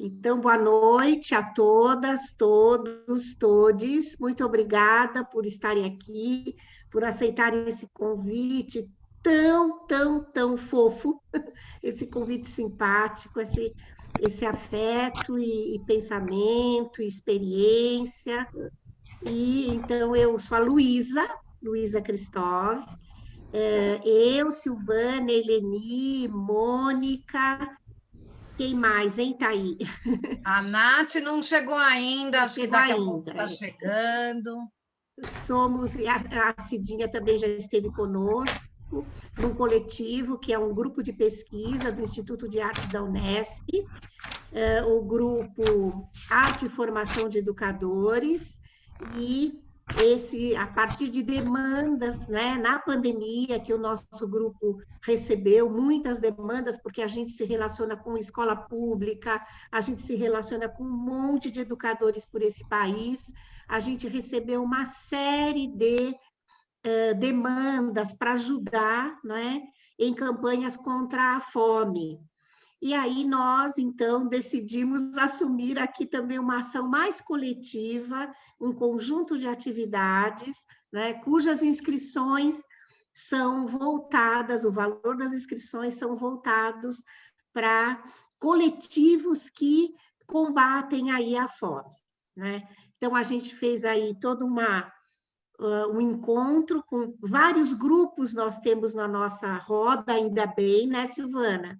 Então, boa noite a todas, todos, todes. Muito obrigada por estarem aqui, por aceitarem esse convite tão fofo, esse convite simpático, esse afeto e pensamento, e experiência. E então eu sou a Luísa Cristóvão, eu, Silvana, Eleni, Mônica, quem mais, hein, Thaí? A Nath não chegou ainda, acho que Chegou daqui a pouco ainda. está chegando. E a Cidinha também já esteve conosco, num coletivo, que é um grupo de pesquisa do Instituto de Artes da Unesp, o grupo Arte e Formação de Educadores, e a partir de demandas, né, na pandemia, que o nosso grupo recebeu muitas demandas, porque a gente se relaciona com escola pública, a gente se relaciona com um monte de educadores por esse país, a gente recebeu uma série de demandas para ajudar, né, em campanhas contra a fome. E aí nós, então, decidimos assumir aqui também uma ação mais coletiva, um conjunto de atividades, né, cujas inscrições são voltadas, o valor das inscrições são voltados para coletivos que combatem aí a fome, né? Então, a gente fez aí todo um encontro com vários grupos, nós temos na nossa roda, ainda bem, né, Silvana?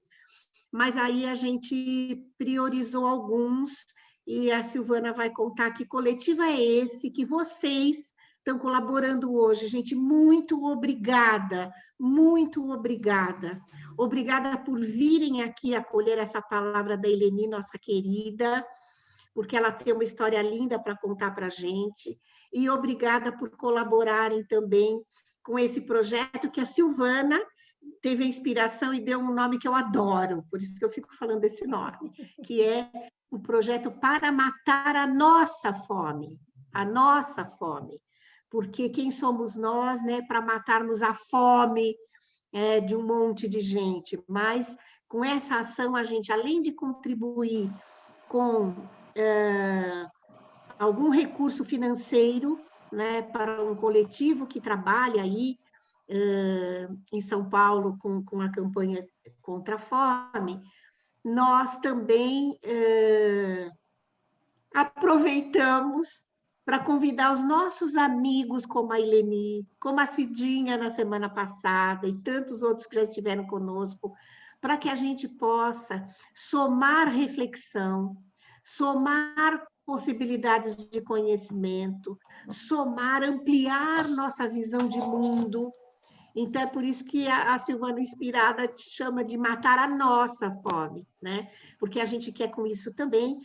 Mas aí a gente priorizou alguns, e a Silvana vai contar que coletivo é esse, que vocês estão colaborando hoje. Gente, muito obrigada, muito obrigada. Obrigada por virem aqui acolher essa palavra da Eleni, nossa querida, porque ela tem uma história linda para contar para a gente, e obrigada por colaborarem também com esse projeto que a Silvana teve a inspiração e deu um nome que eu adoro, por isso que eu fico falando desse nome, que é o projeto Para Matar a Nossa Fome, porque quem somos nós, né, para matarmos a fome de um monte de gente, mas com essa ação a gente, além de contribuir com algum recurso financeiro, né, para um coletivo que trabalha aí em São Paulo com a campanha contra a fome, nós também aproveitamos para convidar os nossos amigos, como a Eleni, como a Cidinha na semana passada, e tantos outros que já estiveram conosco, para que a gente possa somar reflexão, somar possibilidades de conhecimento, somar, ampliar nossa visão de mundo. Então, é por isso que a Silvana Inspirada te chama de matar a nossa fome, né? Porque a gente quer com isso também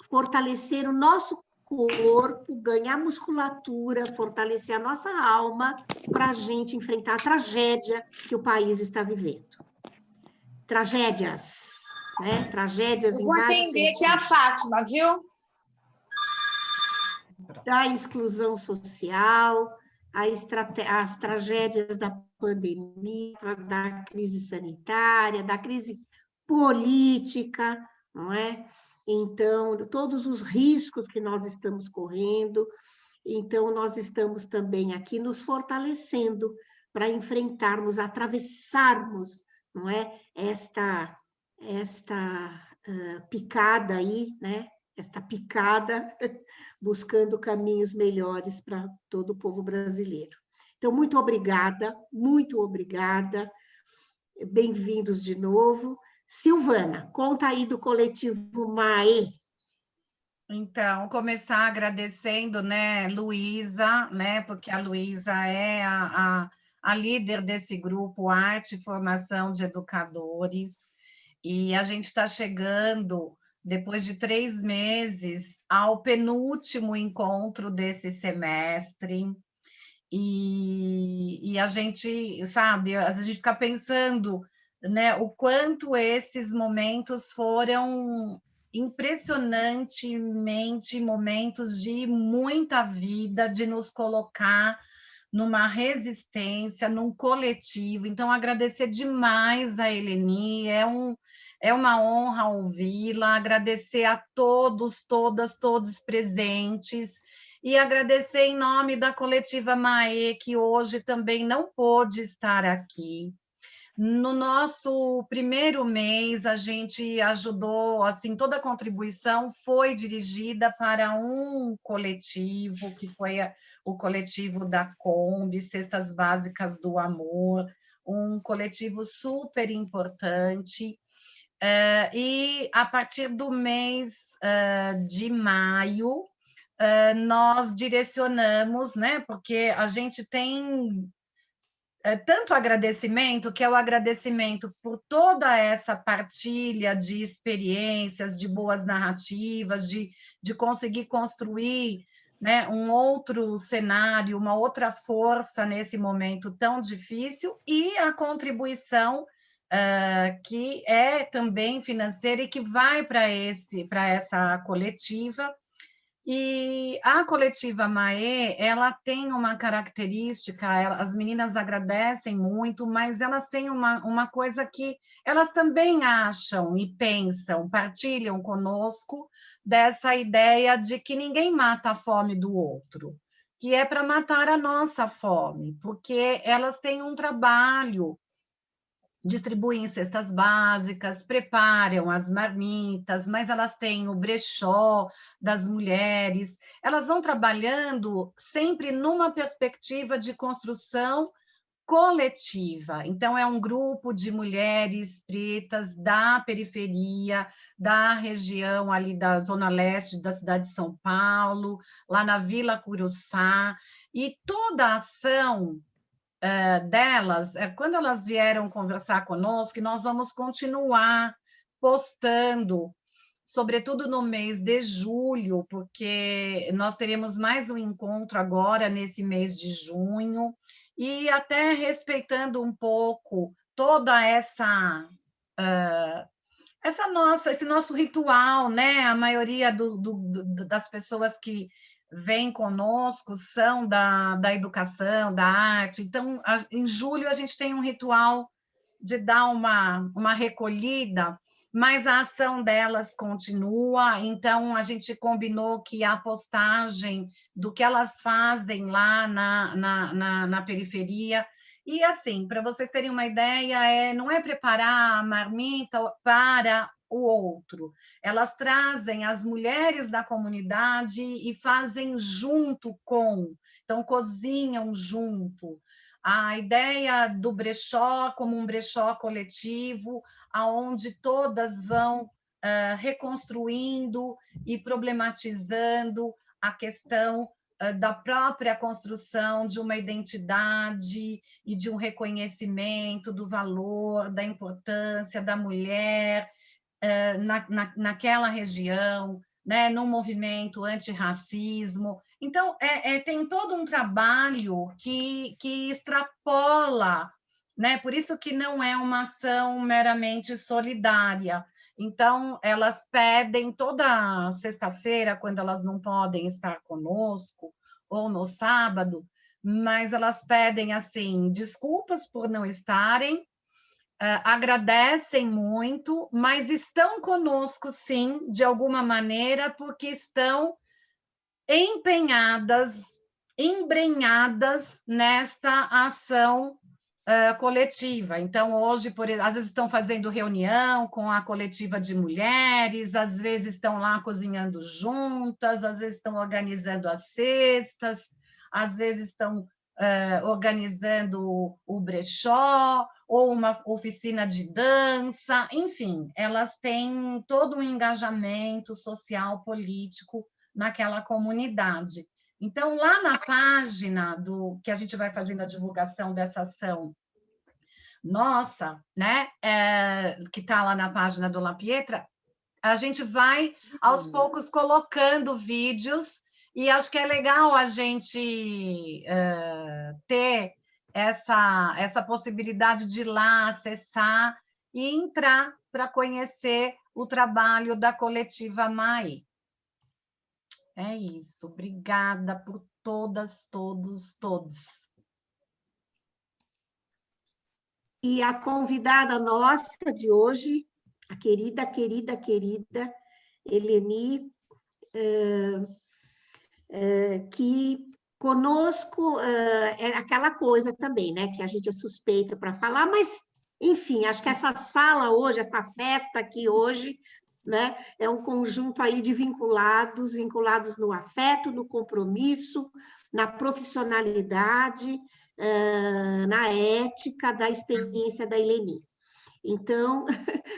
fortalecer o nosso corpo, ganhar musculatura, fortalecer a nossa alma para a gente enfrentar a tragédia que o país está vivendo. Tragédias, né? Tragédias em vários sentidos. Eu vou atender aqui a Fátima, viu? Da exclusão social, as tragédias da pandemia, da crise sanitária, da crise política, não é? Então, todos os riscos que nós estamos correndo, então, nós estamos também aqui nos fortalecendo para enfrentarmos, atravessarmos, não é? Esta picada aí, né? Esta picada, buscando caminhos melhores para todo o povo brasileiro. Então, muito obrigada, bem-vindos de novo. Silvana, conta aí do coletivo MAE. Então, começar agradecendo, né, Luísa, né, porque a Luísa é a líder desse grupo Arte e Formação de Educadores, e a gente está chegando, depois de 3 meses, ao penúltimo encontro desse semestre, e a gente, sabe, às vezes a gente fica pensando, né, o quanto esses momentos foram impressionantemente momentos de muita vida, de nos colocar numa resistência, num coletivo. Então, agradecer demais a Eleni, É uma honra ouvi-la, agradecer a todos, todas, todos presentes, e agradecer em nome da Coletiva Mae, que hoje também não pôde estar aqui. No nosso primeiro mês, a gente ajudou, assim, toda a contribuição foi dirigida para um coletivo, que foi o coletivo da Kombi, Cestas Básicas do Amor, um coletivo super importante. E a partir do mês de maio, nós direcionamos, né, porque a gente tem tanto agradecimento, que é o agradecimento por toda essa partilha de experiências, de boas narrativas, de conseguir construir, né, um outro cenário, uma outra força nesse momento tão difícil, e a contribuição que é também financeira e que vai para essa coletiva. E a Coletiva Mae, ela tem uma característica, as meninas agradecem muito, mas elas têm uma coisa que elas também acham e pensam, partilham conosco, dessa ideia de que ninguém mata a fome do outro, que é para matar a nossa fome, porque elas têm um trabalho, distribuem cestas básicas, preparam as marmitas, mas elas têm o brechó das mulheres, elas vão trabalhando sempre numa perspectiva de construção coletiva. Então, é um grupo de mulheres pretas da periferia, da região ali da Zona Leste da cidade de São Paulo, lá na Vila Curuçá, e toda a ação delas, quando elas vieram conversar conosco, nós vamos continuar postando, sobretudo no mês de julho, porque nós teremos mais um encontro agora nesse mês de junho, e até respeitando um pouco toda esse nosso ritual, né? A maioria das pessoas que vêm conosco são da educação, da arte. Então, em julho, a gente tem um ritual de dar uma recolhida, mas a ação delas continua. Então, a gente combinou que a postagem do que elas fazem lá na periferia. E, assim, para vocês terem uma ideia, não é preparar a marmita para o outro. Elas trazem as mulheres da comunidade e fazem junto com, então cozinham junto. A ideia do brechó como um brechó coletivo, aonde todas vão reconstruindo e problematizando a questão da própria construção de uma identidade e de um reconhecimento do valor, da importância da mulher naquela região, né, num movimento antirracismo. Então, tem todo um trabalho que extrapola, né? Por isso que não é uma ação meramente solidária. Então, elas pedem toda sexta-feira, quando elas não podem estar conosco, ou no sábado, mas elas pedem, assim, desculpas por não estarem, agradecem muito, mas estão conosco, sim, de alguma maneira, porque estão empenhadas, embrenhadas nesta ação coletiva. Então, hoje, às vezes estão fazendo reunião com a coletiva de mulheres, às vezes estão lá cozinhando juntas, às vezes estão organizando as cestas, às vezes estão organizando o brechó, ou uma oficina de dança, enfim, elas têm todo um engajamento social, político naquela comunidade. Então, lá na página que a gente vai fazendo a divulgação dessa ação nossa, né, que está lá na página do La Pietra, a gente vai, aos poucos, colocando vídeos, e acho que é legal a gente ter essa possibilidade de ir lá, acessar e entrar para conhecer o trabalho da Coletiva Mae. É isso. Obrigada por todas, todos, todos. E a convidada nossa de hoje a querida, querida, querida Eleni, que conosco é aquela coisa também, né, que a gente é suspeita para falar, mas, enfim, acho que essa sala hoje, essa festa aqui hoje, né, é um conjunto aí de vinculados no afeto, no compromisso, na profissionalidade, na ética da experiência da Eleni. Então,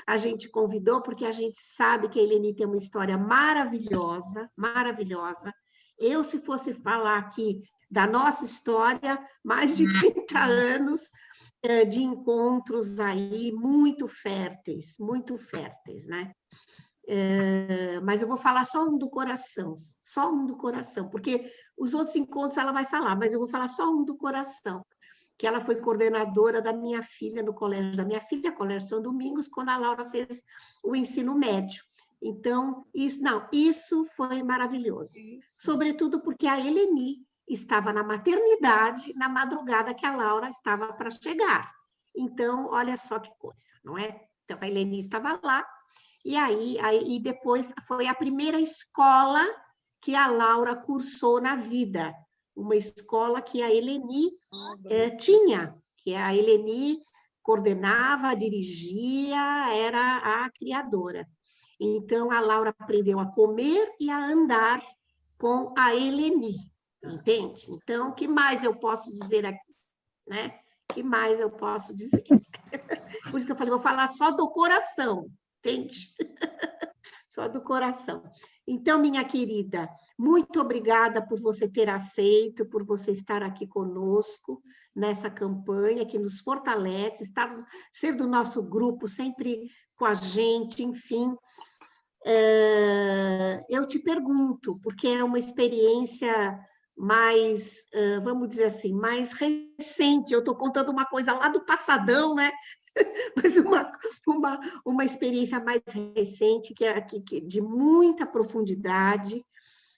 a gente convidou porque a gente sabe que a Eleni tem uma história maravilhosa, maravilhosa. Eu, se fosse falar aqui da nossa história, mais de 30 anos de encontros aí muito férteis, né? Mas eu vou falar só um do coração, porque os outros encontros ela vai falar, mas eu vou falar só um do coração, que ela foi coordenadora da minha filha no colégio da minha filha, Colégio São Domingos, quando a Laura fez o ensino médio. Então, isso foi maravilhoso. Sobretudo porque a Eleni estava na maternidade na madrugada que a Laura estava para chegar. Então, olha só que coisa, não é? Então, a Eleni estava lá, e depois foi a primeira escola que a Laura cursou na vida, uma escola que a Eleni tinha, que a Eleni coordenava, dirigia, era a criadora. Então, a Laura aprendeu a comer e a andar com a Eleni, entende? Então, o que mais eu posso dizer aqui, né? O que mais eu posso dizer? Por isso que eu falei, vou falar só do coração, entende? Só do coração. Então, minha querida, muito obrigada por você ter aceito, por você estar aqui conosco nessa campanha que nos fortalece, ser do nosso grupo, sempre com a gente, enfim. Eu te pergunto, porque é uma experiência mais, vamos dizer assim, mais recente. Eu estou contando uma coisa lá do passadão, né? Mas uma experiência mais recente, que de muita profundidade,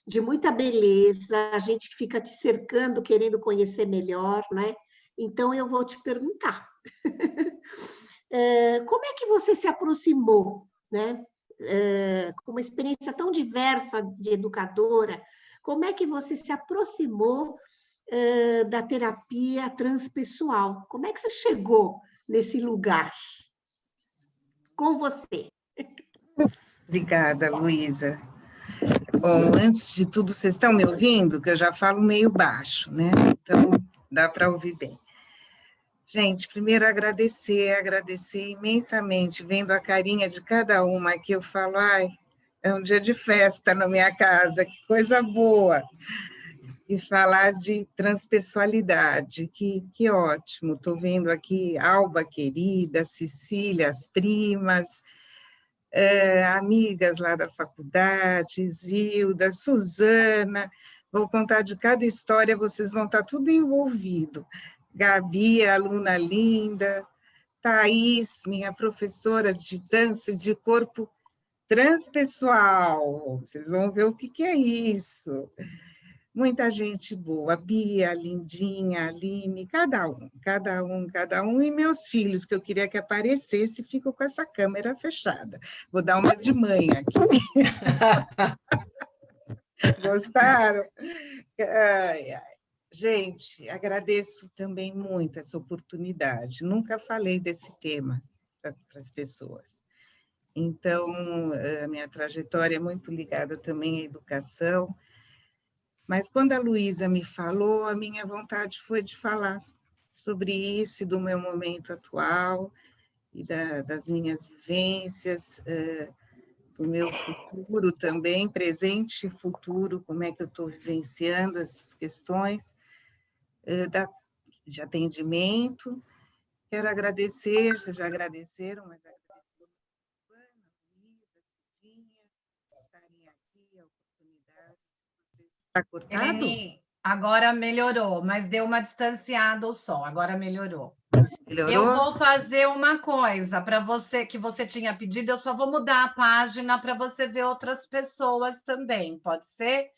de muita beleza, a gente fica te cercando, querendo conhecer melhor, né? Então, eu vou te perguntar, como é que você se aproximou, né? Com uma experiência tão diversa de educadora, como é que você se aproximou da terapia transpessoal? Como é que você chegou nesse lugar? Com você. Obrigada, Luísa. Bom, antes de tudo, vocês estão me ouvindo? Que eu já falo meio baixo, né? Então, dá para ouvir bem. Gente, primeiro agradecer imensamente, vendo a carinha de cada uma aqui, eu falo, ai, é um dia de festa na minha casa, que coisa boa. E falar de transpessoalidade, que ótimo. Estou vendo aqui Alba querida, Cecília, as primas, amigas lá da faculdade, Zilda, Suzana, vou contar de cada história, vocês vão estar tudo envolvido. Gabi, aluna linda, Thaís, minha professora de dança de corpo transpessoal, vocês vão ver o que é isso. Muita gente boa, Bia, Lindinha, Aline, cada um, e meus filhos, que eu queria que aparecesse, fico com essa câmera fechada. Vou dar uma de mãe aqui. Gostaram? Ai, ai. Gente, agradeço também muito essa oportunidade. Nunca falei desse tema para as pessoas. Então, a minha trajetória é muito ligada também à educação, mas quando a Luísa me falou, a minha vontade foi de falar sobre isso e do meu momento atual e das minhas vivências, do meu futuro também, presente e futuro, como é que eu estou vivenciando essas questões de atendimento. Quero agradecer, vocês já agradeceram, mas agradecer a Ana, a Luísa, a Cidinha, por estarem aqui, a oportunidade. Está cortado? Eleni, agora melhorou, mas deu uma distanciada o som, agora melhorou. Melhorou? Eu vou fazer uma coisa para você que você tinha pedido, eu só vou mudar a página para você ver outras pessoas também, pode ser?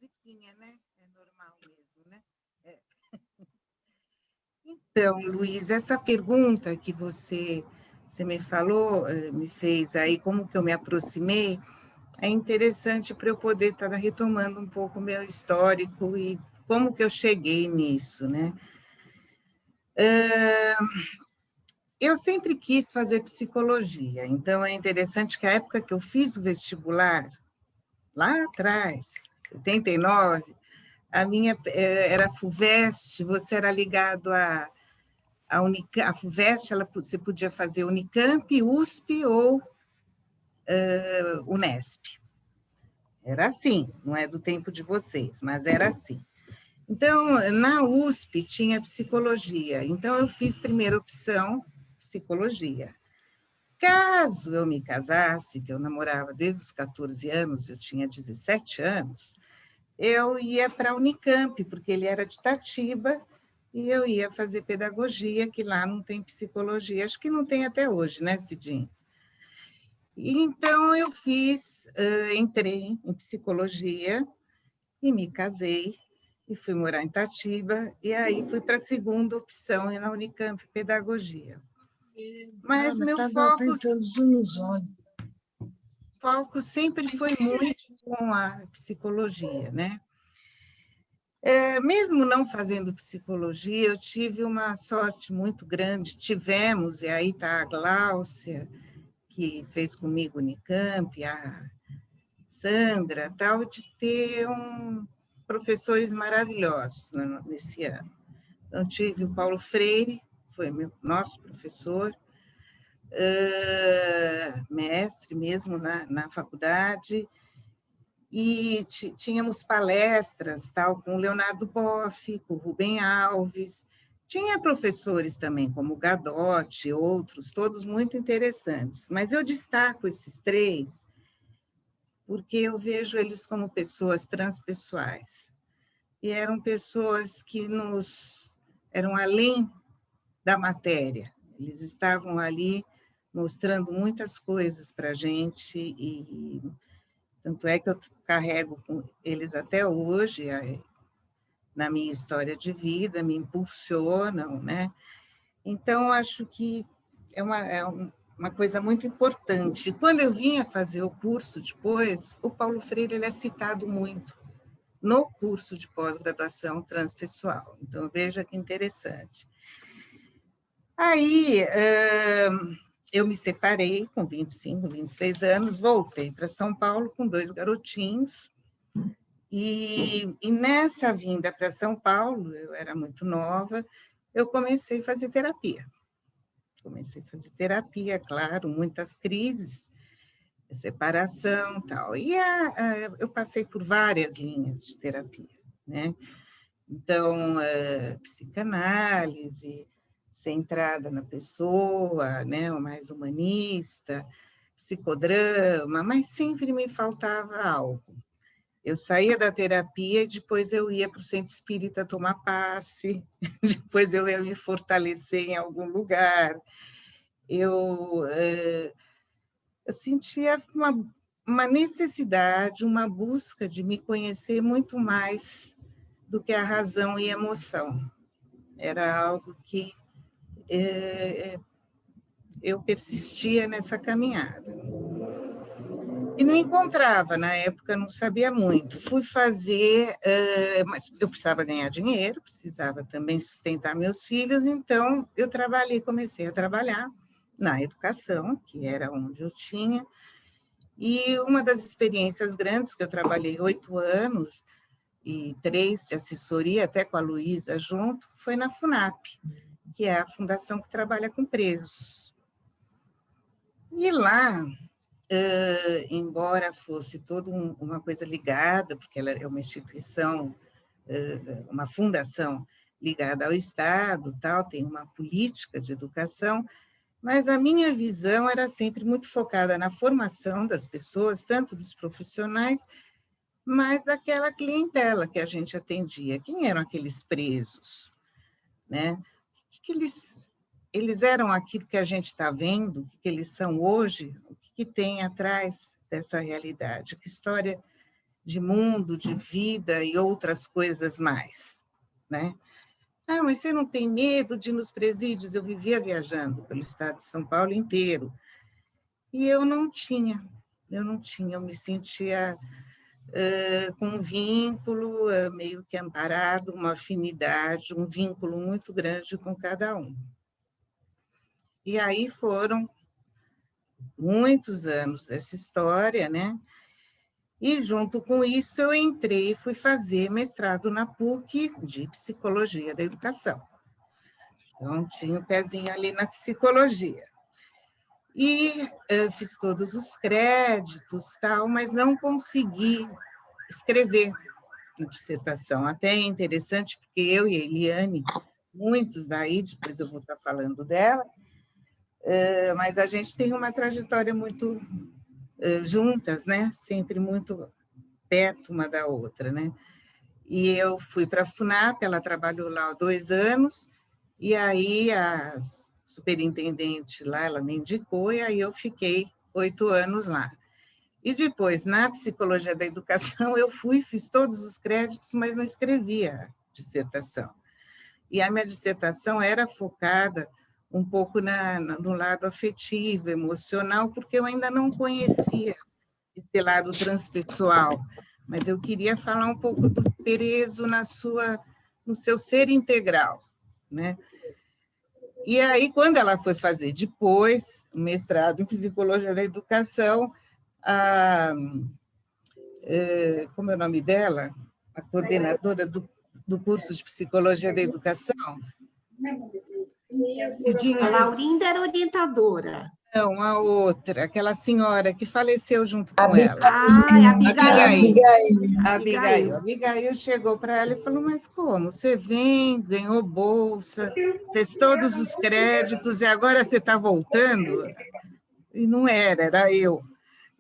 musiquinha, né? É normal mesmo, né? É. Então, Luiz, essa pergunta que você me falou, me fez aí, como que eu me aproximei, é interessante para eu poder estar retomando um pouco o meu histórico e como que eu cheguei nisso, né? Eu sempre quis fazer psicologia, então é interessante que a época que eu fiz o vestibular, lá atrás, 79, a minha era a FUVEST, você era ligado a FUVEST, você podia fazer Unicamp, USP ou Unesp. Era assim, não é do tempo de vocês, mas era assim. Então, na USP tinha psicologia, então eu fiz primeira opção, psicologia. Caso eu me casasse, que eu namorava desde os 14 anos, eu tinha 17 anos, eu ia para a Unicamp, porque ele era de Itatiba, e eu ia fazer pedagogia, que lá não tem psicologia, acho que não tem até hoje, né, Cidinho? E então eu entrei em psicologia e me casei, e fui morar em Itatiba, e aí fui para a segunda opção na Unicamp, pedagogia. Mas meu foco sempre foi muito com a psicologia, né? Mesmo não fazendo psicologia, eu tive uma sorte muito grande, tivemos, e aí está a Gláucia, que fez comigo Unicamp, a Sandra, tal, de ter professores maravilhosos nesse ano. Então, tive o Paulo Freire, foi nosso professor, mestre mesmo na faculdade, e tínhamos palestras tal, com o Leonardo Boff, com o Rubem Alves, tinha professores também, como o Gadotti, outros, todos muito interessantes, mas eu destaco esses três porque eu vejo eles como pessoas transpessoais, e eram pessoas que eram além da matéria, eles estavam ali mostrando muitas coisas para a gente, e tanto é que eu carrego com eles até hoje, na minha história de vida, me impulsionam, né? Então, acho que é uma coisa muito importante. Quando eu vinha fazer o curso depois, o Paulo Freire ele é citado muito no curso de pós-graduação transpessoal. Então, veja que interessante. Aí, eu me separei com 25, 26 anos, voltei para São Paulo com 2 garotinhos, e nessa vinda para São Paulo, eu era muito nova, eu comecei a fazer terapia. Claro, muitas crises, separação e tal. E eu passei por várias linhas de terapia, né? Então, psicanálise, centrada na pessoa, né, o mais humanista, psicodrama, mas sempre me faltava algo. Eu saía da terapia e depois eu ia para o centro espírita tomar passe, depois eu ia me fortalecer em algum lugar. Eu sentia uma necessidade, uma busca de me conhecer muito mais do que a razão e a emoção. Era algo que eu persistia nessa caminhada. E não encontrava, na época não sabia muito. Fui fazer, mas eu precisava ganhar dinheiro, precisava também sustentar meus filhos, então eu comecei a trabalhar na educação, que era onde eu tinha, e uma das experiências grandes, que eu trabalhei 8 anos, e 3 de assessoria, até com a Luísa junto, foi na FUNAP, que é a fundação que trabalha com presos. E lá, embora fosse toda uma coisa ligada, porque ela é uma instituição, uma fundação ligada ao Estado, tal, tem uma política de educação, mas a minha visão era sempre muito focada na formação das pessoas, tanto dos profissionais, mas daquela clientela que a gente atendia. Quem eram aqueles presos? Né? Que eles eram aquilo que a gente está vendo, que eles são hoje, o que tem atrás dessa realidade, que história de mundo, de vida e outras coisas mais, né? Ah, mas você não tem medo de ir nos presídios? Eu vivia viajando pelo estado de São Paulo inteiro, e eu não tinha, eu me sentia com um vínculo meio que amparado, uma afinidade, um vínculo muito grande com cada um. E aí foram muitos anos dessa história, né? E, junto com isso, eu entrei e fui fazer mestrado na PUC de Psicologia da Educação. Então, tinha um pezinho ali na psicologia. E fiz todos os créditos, tal, mas não consegui escrever a dissertação. Até é interessante, porque eu e a Eliane, muitos daí, depois eu vou estar falando dela, mas a gente tem uma trajetória muito juntas, né? Sempre muito perto uma da outra, né? E eu fui para a FUNAP, ela trabalhou lá há 2 anos, e aí a superintendente lá, ela me indicou, e aí eu fiquei 8 anos lá. E depois, na Psicologia da Educação, eu fiz todos os créditos, mas não escrevia a dissertação. E a minha dissertação era focada um pouco no lado afetivo, emocional, porque eu ainda não conhecia esse lado transpessoal, mas eu queria falar um pouco do Perezo no seu ser integral, né? E aí, quando ela foi fazer depois o mestrado em Psicologia da Educação, como é o nome dela? A coordenadora do curso de Psicologia da Educação? A Laurinda era orientadora. Não, a outra, aquela senhora que faleceu junto com ela. Ah, a Abigail. A Abigail chegou para ela e falou, mas como? Você vem, ganhou bolsa, fez todos os créditos e agora você está voltando? E não era eu.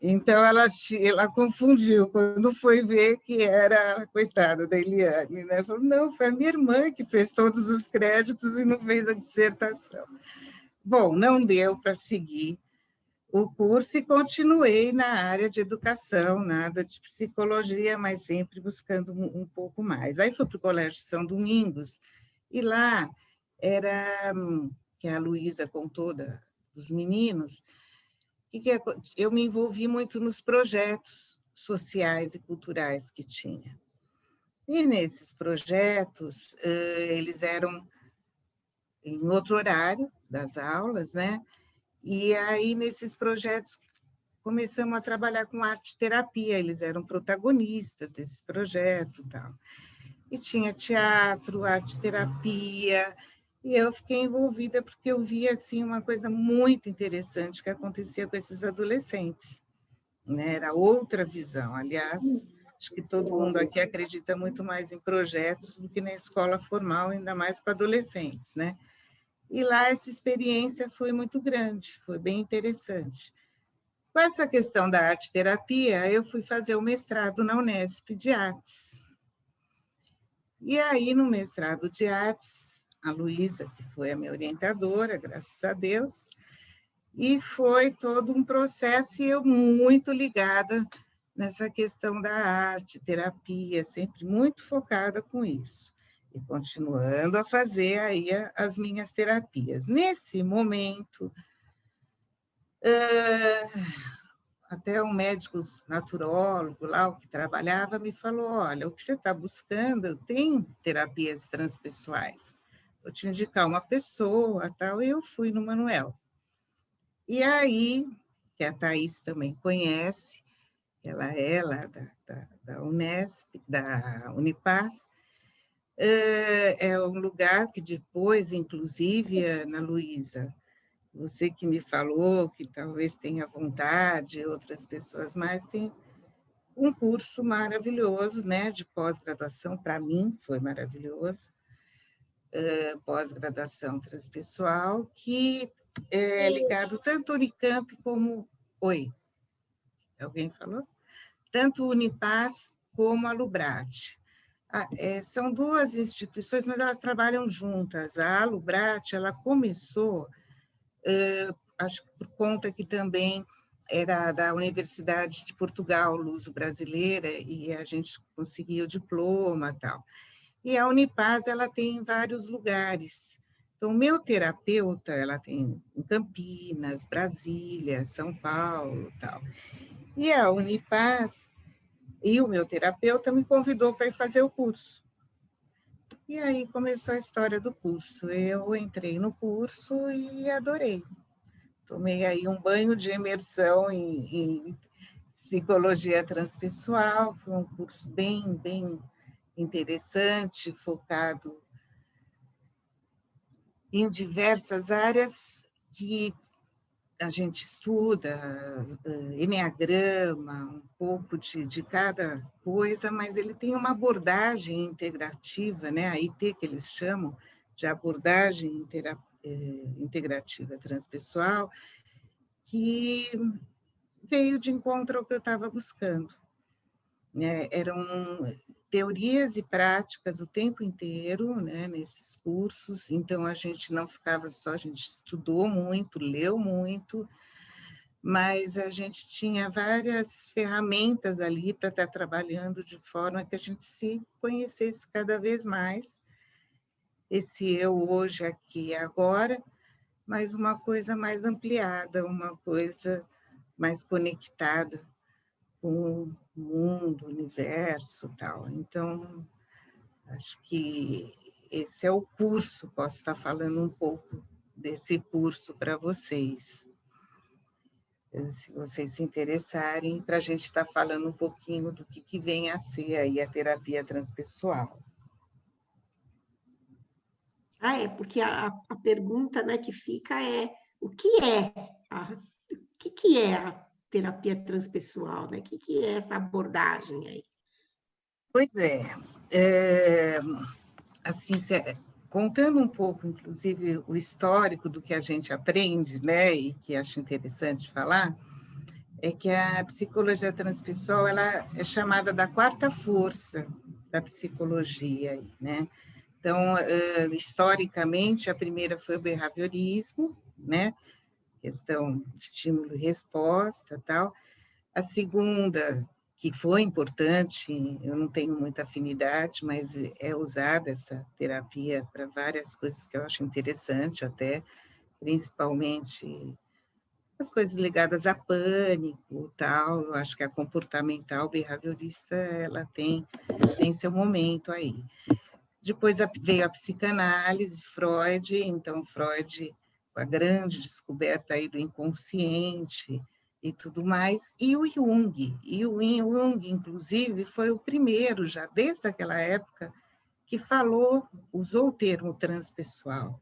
Então, ela confundiu, quando foi ver que era a coitada da Eliane, né? Falou, não, foi a minha irmã que fez todos os créditos e não fez a dissertação. Bom, não deu para seguir o curso e continuei na área de educação, nada de psicologia, mas sempre buscando um pouco mais. Aí fui para o Colégio São Domingos, e lá era, que a Luísa contou dos meninos, eu me envolvi muito nos projetos sociais e culturais que tinha. E nesses projetos, eles eram em outro horário das aulas, né? E aí, nesses projetos, começamos a trabalhar com arte-terapia, eles eram protagonistas desse projeto e tal. E tinha teatro, arte-terapia, e eu fiquei envolvida porque eu via assim, uma coisa muito interessante que acontecia com esses adolescentes, né? Era outra visão. Aliás, acho que todo mundo aqui acredita muito mais em projetos do que na escola formal, ainda mais com adolescentes, né? E lá essa experiência foi muito grande, foi bem interessante. Com essa questão da arte-terapia, eu fui fazer o mestrado na Unesp de Artes. E aí, no mestrado de Artes, a Luísa, que foi a minha orientadora, graças a Deus, e foi todo um processo, e eu muito ligada nessa questão da arte-terapia, sempre muito focada com isso. E continuando a fazer aí as minhas terapias. Nesse momento, até um médico naturólogo lá, o que trabalhava, me falou, olha, o que você está buscando, tem terapias transpessoais. Vou te indicar uma pessoa, tal, e eu fui no Manuel. E aí, que a Thaís também conhece, ela é lá da Unesp, da Unipaz, é um lugar que depois, inclusive, Ana Luísa, você que me falou que talvez tenha vontade, outras pessoas mais, tem um curso maravilhoso, né, de pós-graduação, para mim foi maravilhoso, pós-graduação transpessoal, que é ligado tanto ao Unicamp como... Oi, alguém falou? Tanto o Unipaz como a Lubrat. São 2 instituições, mas elas trabalham juntas. A Lubrat, ela começou, acho que por conta que também era da Universidade de Portugal, luso-brasileira, e a gente conseguia o diploma e tal. E a Unipaz, ela tem em vários lugares. Então, o meu terapeuta, ela tem em Campinas, Brasília, São Paulo, tal. E a Unipaz, e o meu terapeuta me convidou para ir fazer o curso. E aí começou a história do curso. Eu entrei no curso e adorei. Tomei aí um banho de imersão em psicologia transpessoal, foi um curso bem interessante, focado em diversas áreas que a gente estuda, eneagrama, um pouco de cada coisa, mas ele tem uma abordagem integrativa, né? A IT, que eles chamam de abordagem integrativa transpessoal, que veio de encontro ao que eu estava buscando. Eram teorias e práticas o tempo inteiro, né, nesses cursos, então a gente não ficava só, a gente estudou muito, leu muito, mas a gente tinha várias ferramentas ali para estar trabalhando de forma que a gente se conhecesse cada vez mais, esse eu hoje, aqui e agora, mas uma coisa mais ampliada, uma coisa mais conectada com o mundo, o universo, tal. Então, acho que esse é o curso, posso estar falando um pouco desse curso para vocês, se vocês se interessarem, para a gente estar falando um pouquinho do que vem a ser aí a terapia transpessoal. Porque a pergunta, né, que fica é o que é a terapia transpessoal, né? O que é essa abordagem aí? Pois assim, contando um pouco, inclusive, o histórico do que a gente aprende, né, e que acho interessante falar, é que a psicologia transpessoal ela é chamada da quarta força da psicologia, né? Então, historicamente, a primeira foi o behaviorismo, né? Questão de estímulo e resposta, tal. A segunda, que foi importante, eu não tenho muita afinidade, mas é usada essa terapia para várias coisas que eu acho interessante, até, principalmente as coisas ligadas a pânico, tal. Eu acho que a comportamental behaviorista, ela tem seu momento aí. Depois veio a psicanálise, Freud, então Freud, com a grande descoberta aí do inconsciente e tudo mais, e o Jung. E o Jung, inclusive, foi o primeiro, já desde aquela época, que usou o termo transpessoal.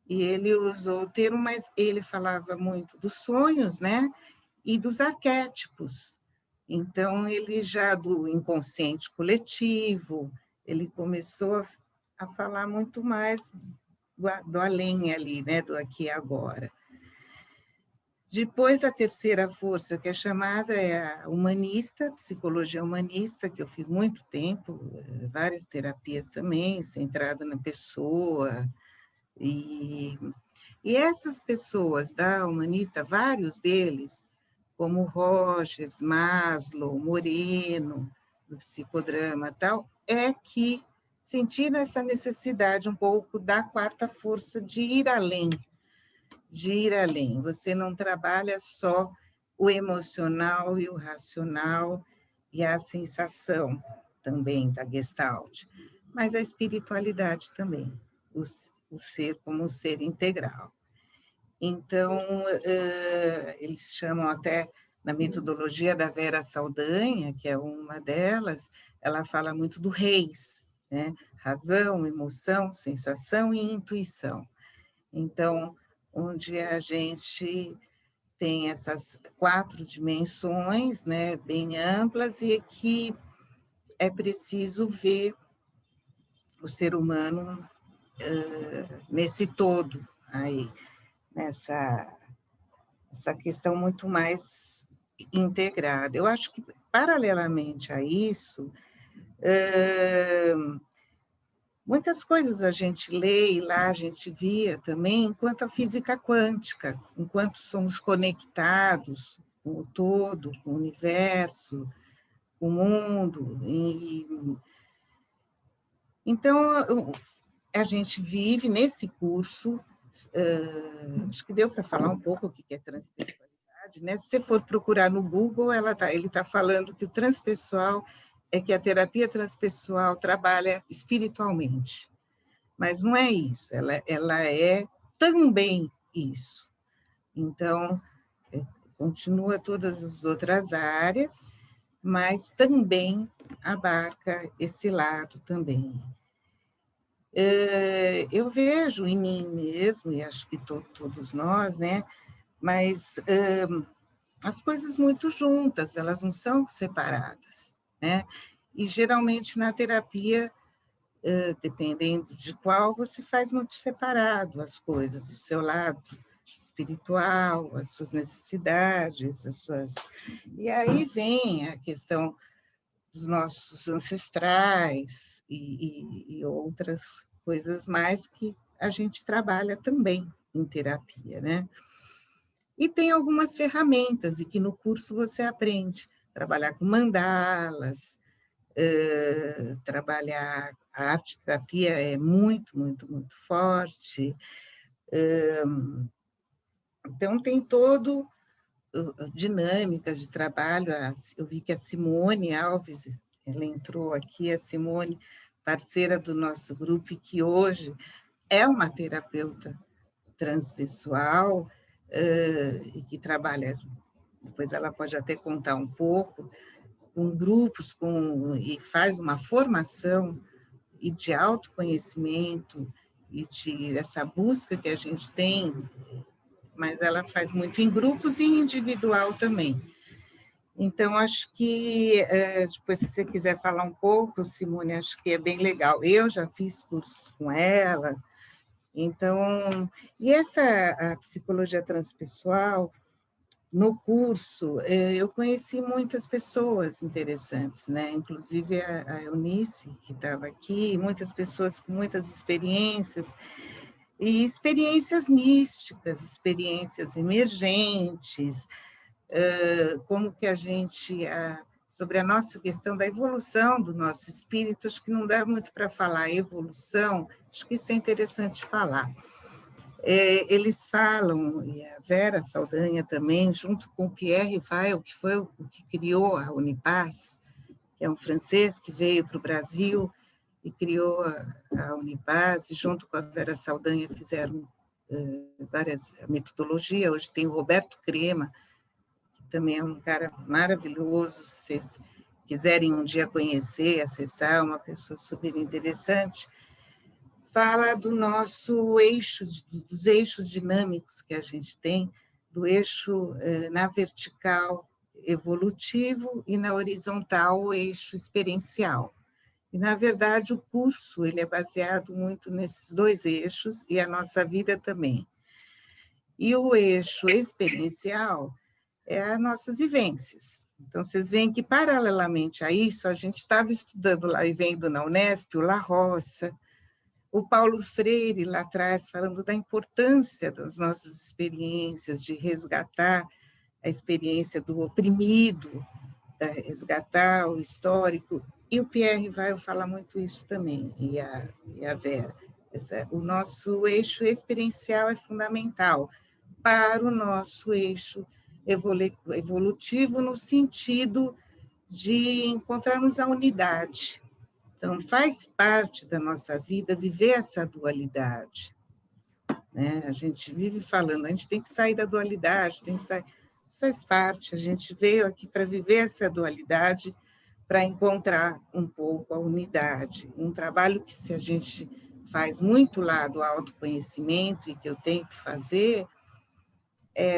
E ele usou o termo, mas ele falava muito dos sonhos, né? E dos arquétipos. Então, ele já do inconsciente coletivo, ele começou a falar muito mais do além ali, né? Do aqui e agora. Depois, a terceira força, que é chamada, é a humanista, psicologia humanista, que eu fiz muito tempo, várias terapias também, centrada na pessoa. E essas pessoas da humanista, vários deles, como Rogers, Maslow, Moreno, do psicodrama tal, é que sentiram essa necessidade um pouco da quarta força de ir além, Você não trabalha só o emocional e o racional e a sensação também da Gestalt, mas a espiritualidade também, o ser como um ser integral. Então, eles chamam até, na metodologia da Vera Saldanha, que é uma delas, ela fala muito do reis, né? Razão, emoção, sensação e intuição. Então, onde a gente tem essas 4 dimensões, né, bem amplas, e que é preciso ver o ser humano nesse todo aí, essa questão muito mais integrada. Eu acho que, paralelamente a isso, muitas coisas a gente lê e lá a gente via também enquanto a física quântica, enquanto somos conectados com o todo, com o universo, com o mundo. Então, a gente vive nesse curso, acho que deu para falar um pouco o que é transpessoalidade, né? Se você for procurar no Google, ele está falando que o transpessoal é que a terapia transpessoal trabalha espiritualmente, mas não é isso, ela é também isso. Então, continua todas as outras áreas, mas também abarca esse lado também. Eu vejo em mim mesmo, e acho que todos nós, né? Mas as coisas muito juntas, elas não são separadas, né? E geralmente na terapia, dependendo de qual, você faz muito separado as coisas, o seu lado espiritual, as suas necessidades, E aí vem a questão dos nossos ancestrais e outras coisas mais que a gente trabalha também em terapia, né? E tem algumas ferramentas, e que no curso você aprende, trabalhar com mandalas, trabalhar a arte-terapia é muito, muito, muito forte. Então, tem todo dinâmicas de trabalho. Eu vi que a Simone Alves, ela entrou aqui, a Simone, parceira do nosso grupo, e que hoje é uma terapeuta transpessoal, e que trabalha, depois ela pode até contar um pouco, com grupos, e faz uma formação e de autoconhecimento e essa busca que a gente tem, mas ela faz muito em grupos e individual também. Então, acho que, depois, se você quiser falar um pouco, Simone, acho que é bem legal. Eu já fiz cursos com ela, então... E a psicologia transpessoal, no curso, eu conheci muitas pessoas interessantes, né? Inclusive a Eunice, que estava aqui, muitas pessoas com muitas experiências, e experiências místicas, experiências emergentes, como que a gente, sobre a nossa questão da evolução do nosso espírito, acho que não dá muito para falar evolução, acho que isso é interessante falar. Eles falam, e a Vera Saldanha também, junto com o Pierre Weil, que foi o que criou a Unipaz, que é um francês que veio para o Brasil e criou a Unipaz, e junto com a Vera Saldanha fizeram várias metodologias. Hoje tem o Roberto Crema, que também é um cara maravilhoso, se vocês quiserem um dia conhecer, acessar, uma pessoa super interessante. Fala do nosso eixo, dos eixos dinâmicos que a gente tem, do eixo na vertical evolutivo e na horizontal o eixo experiencial. E, na verdade, o curso ele é baseado muito nesses dois eixos e a nossa vida também. E o eixo experiencial é as nossas vivências. Então, vocês veem que, paralelamente a isso, a gente estava estudando lá e vendo na Unesp o La Roça, o Paulo Freire, lá atrás, falando da importância das nossas experiências, de resgatar a experiência do oprimido, resgatar o histórico, e o Pierre Weil fala muito isso também, e a Vera. O nosso eixo experiencial é fundamental para o nosso eixo evolutivo, no sentido de encontrarmos a unidade. Então, faz parte da nossa vida viver essa dualidade, né? A gente vive falando, a gente tem que sair da dualidade, tem que sair... Faz parte, a gente veio aqui para viver essa dualidade, para encontrar um pouco a unidade. Um trabalho que, se a gente faz muito lá do autoconhecimento, e que eu tento fazer,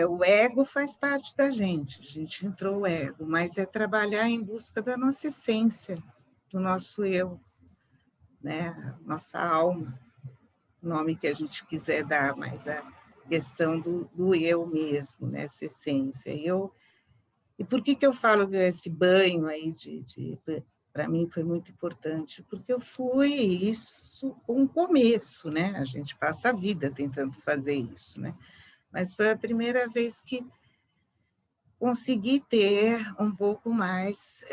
o ego faz parte da gente, a gente entrou o ego, mas é trabalhar em busca da nossa essência, do nosso eu, né? Nossa alma, o nome que a gente quiser dar, mas a questão do eu mesmo, né? Essa essência. E por que eu falo esse banho aí para mim foi muito importante? Porque eu fui isso com um começo, né? A gente passa a vida tentando fazer isso, né? Mas foi a primeira vez que consegui ter um pouco mais,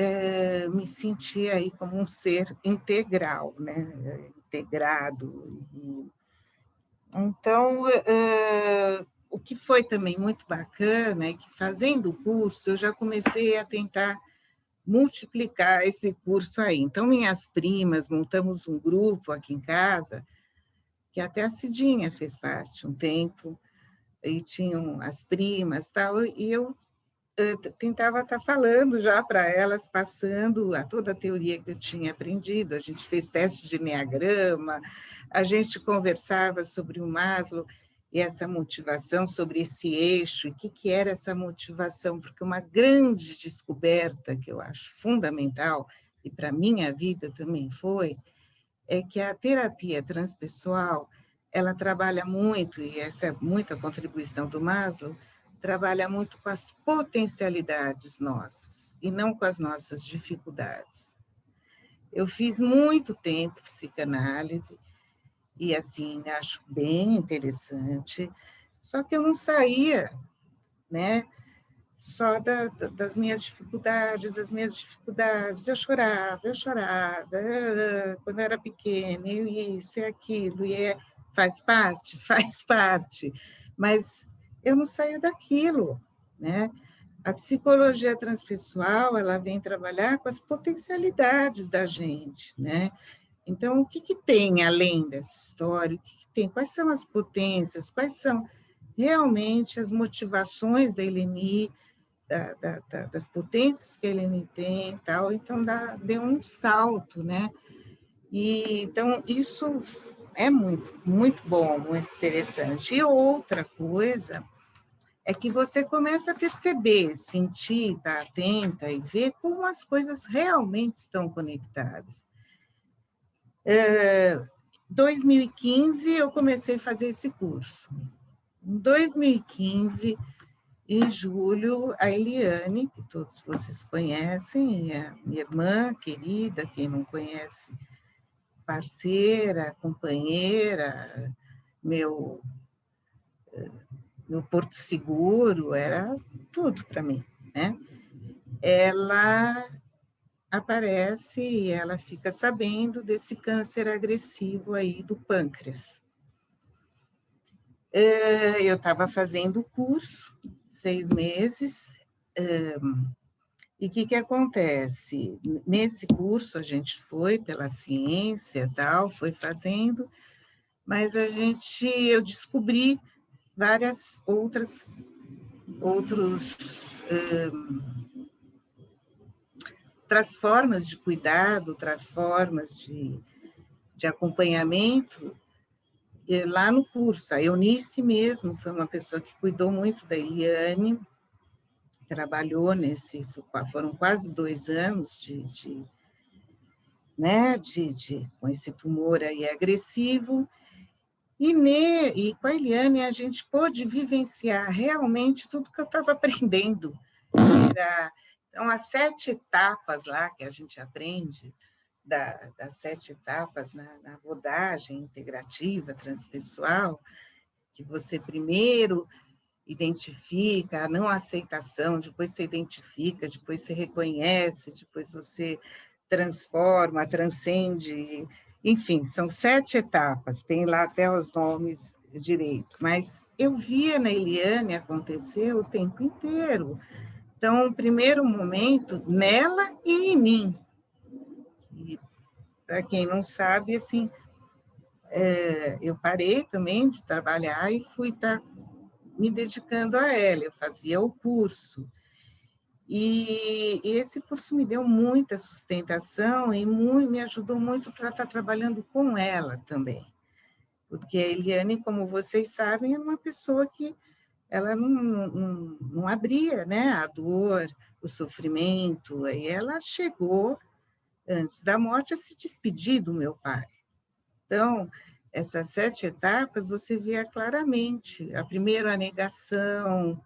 me sentir aí como um ser integral, né? Integrado. Então, o que foi também muito bacana é que, fazendo o curso, eu já comecei a tentar multiplicar esse curso aí. Então, minhas primas, montamos um grupo aqui em casa, que até a Cidinha fez parte um tempo, e tinham as primas, tal, e eu tentava estar falando já para elas, passando toda a teoria que eu tinha aprendido. A gente fez testes de eneagrama, a gente conversava sobre o Maslow e essa motivação, sobre esse eixo, e o que era essa motivação, porque uma grande descoberta que eu acho fundamental, e para a minha vida também foi, é que a terapia transpessoal, ela trabalha muito, e essa é muita contribuição do Maslow, trabalha muito com as potencialidades nossas, e não com as nossas dificuldades. Eu fiz muito tempo psicanálise, e assim, acho bem interessante, só que eu não saía, né, só das minhas dificuldades, eu chorava, quando eu era pequena, e isso e aquilo, faz parte, mas eu não saía daquilo, né? A psicologia transpessoal, ela vem trabalhar com as potencialidades da gente, né? Então, o que tem além dessa história? O que tem? Quais são as potências? Quais são realmente as motivações da Eleni, das potências que a Eleni tem, tal? Então, deu um salto, né? E, então, isso é muito bom, muito interessante. E outra coisa é que você começa a perceber, sentir, estar atenta e ver como as coisas realmente estão conectadas. 2015, eu comecei a fazer esse curso. Em 2015, em julho, a Eliane, que todos vocês conhecem, é minha irmã querida, quem não conhece, parceira, companheira, meu Porto Seguro, era tudo para mim, né? Ela aparece e ela fica sabendo desse câncer agressivo aí do pâncreas. Eu estava fazendo o curso, 6 meses, e o que acontece? Nesse curso, a gente foi pela ciência, tal, foi fazendo, mas eu descobri várias outras formas de cuidado, outras formas de acompanhamento lá no curso. A Eunice mesmo foi uma pessoa que cuidou muito da Eliane, trabalhou foram quase 2 anos com esse tumor aí agressivo, e com a Eliane a gente pôde vivenciar realmente tudo que eu estava aprendendo. Então, as 7 etapas lá que a gente aprende, das 7 etapas na abordagem integrativa, transpessoal, que você primeiro identifica a não aceitação, depois você identifica, depois você reconhece, depois você transforma, transcende, enfim, são 7 etapas, tem lá até os nomes direito, mas eu via na Eliane acontecer o tempo inteiro. Então, o primeiro momento, nela e em mim. E, para quem não sabe, assim, eu parei também de trabalhar e fui estar me dedicando a ela, eu fazia o curso. E esse curso me deu muita sustentação e me ajudou muito para estar trabalhando com ela também. Porque a Eliane, como vocês sabem, é uma pessoa que ela não abria, né, a dor, o sofrimento, e ela chegou, antes da morte, a se despedir do meu pai. Então, essas 7 etapas você via claramente. A primeira, a negação,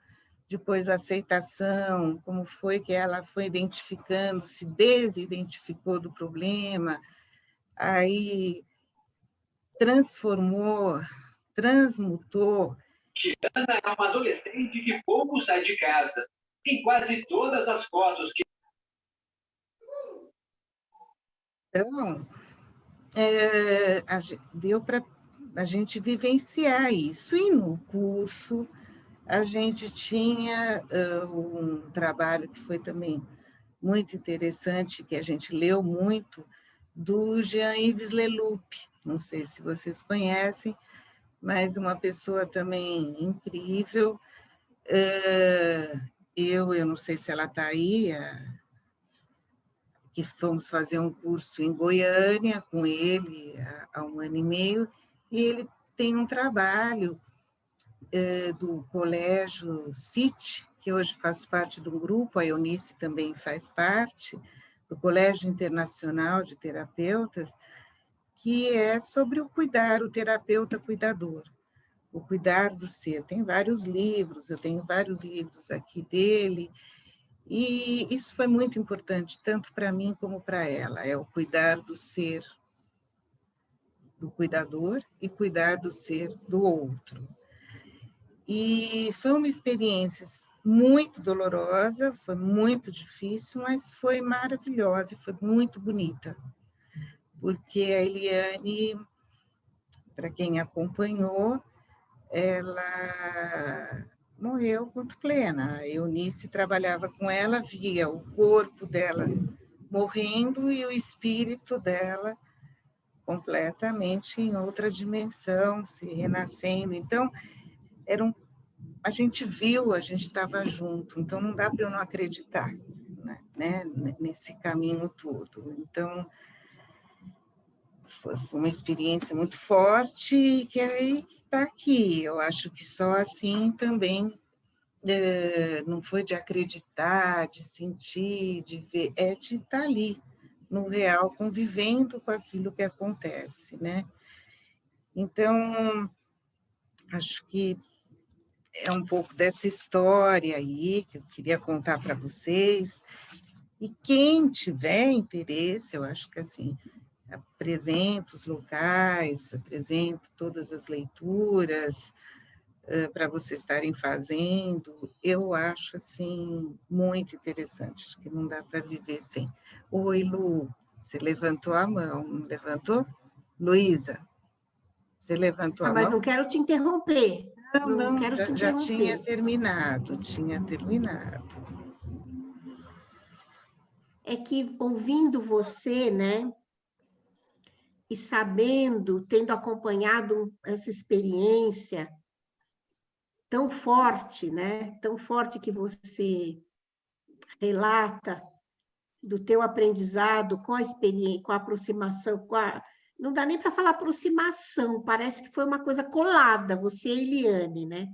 depois a aceitação, como foi que ela foi identificando, se desidentificou do problema, aí transformou, transmutou. Tiana é uma adolescente que pouco sai de casa. em quase todas as fotos que... Então, deu para a gente vivenciar isso. E no curso, a gente tinha um trabalho que foi também muito interessante, que a gente leu muito, do Jean-Yves Leloup. Não sei se vocês conhecem, mas uma pessoa também incrível. Eu não sei se ela está aí, que fomos fazer um curso em Goiânia com ele há 1 ano e meio, e ele tem um trabalho do Colégio CIT, que hoje faço parte de um grupo, a Eunice também faz parte, do Colégio Internacional de Terapeutas, que é sobre o cuidar, o terapeuta cuidador, o cuidar do ser. Tem vários livros, eu tenho vários livros aqui dele, e isso foi muito importante, tanto para mim como para ela, é o cuidar do ser do cuidador e cuidar do ser do outro. E foi uma experiência muito dolorosa, foi muito difícil, mas foi maravilhosa, foi muito bonita, porque a Eliane, para quem acompanhou, ela morreu muito plena. A Eunice trabalhava com ela, via o corpo dela morrendo e o espírito dela completamente em outra dimensão, se renascendo. Então, a gente viu, a gente estava junto, então não dá para eu não acreditar, né, nesse caminho todo. Então, foi uma experiência muito forte que aí está aqui. Eu acho que só assim também não foi de acreditar, de sentir, de ver, é de estar ali, no real, convivendo com aquilo que acontece, né? Então, acho que é um pouco dessa história aí que eu queria contar para vocês. E quem tiver interesse, eu acho que assim, apresento os locais, apresento todas as leituras para vocês estarem fazendo. Eu acho assim muito interessante, acho que não dá para viver sem. Oi, Lu, você levantou a mão, não levantou? Luísa, você levantou a Mas mão? não quero te interromper. Não Não, quero te já tinha interromper. terminado, É que ouvindo você, né, e sabendo, tendo acompanhado essa experiência tão forte, né, tão forte que você relata do teu aprendizado com a experiência, com a aproximação, não dá nem para falar aproximação, parece que foi uma coisa colada, você e a Eliane, né?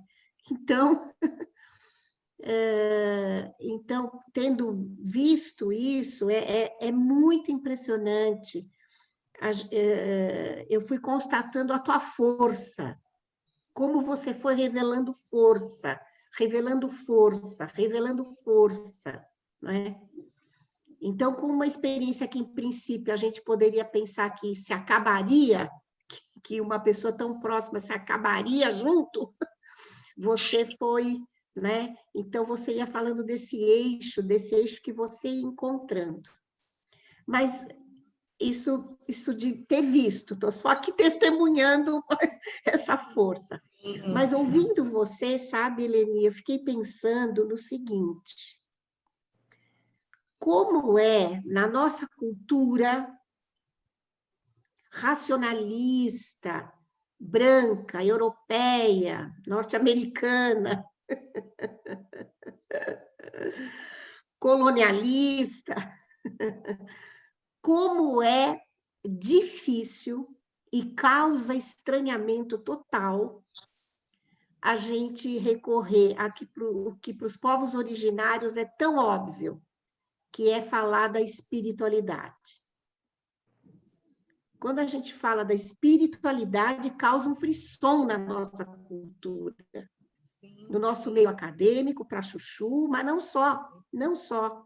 Então, então, tendo visto isso, é muito impressionante. Eu fui constatando a tua força, como você foi revelando força, revelando força, revelando força, não é? Então, com uma experiência que, em princípio, a gente poderia pensar que se acabaria, que uma pessoa tão próxima se acabaria junto, você foi, né? Então, você ia falando desse eixo que você ia encontrando. Mas isso de ter visto, estou só aqui testemunhando essa força. Mas ouvindo você, sabe, Eleni, eu fiquei pensando no seguinte: como é, na nossa cultura racionalista, branca, europeia, norte-americana, colonialista, como é difícil e causa estranhamento total a gente recorrer a que para os povos originários é tão óbvio, que é falar da espiritualidade. Quando a gente fala da espiritualidade, causa um frisson na nossa cultura, no nosso meio acadêmico, para chuchu, mas não só, não só.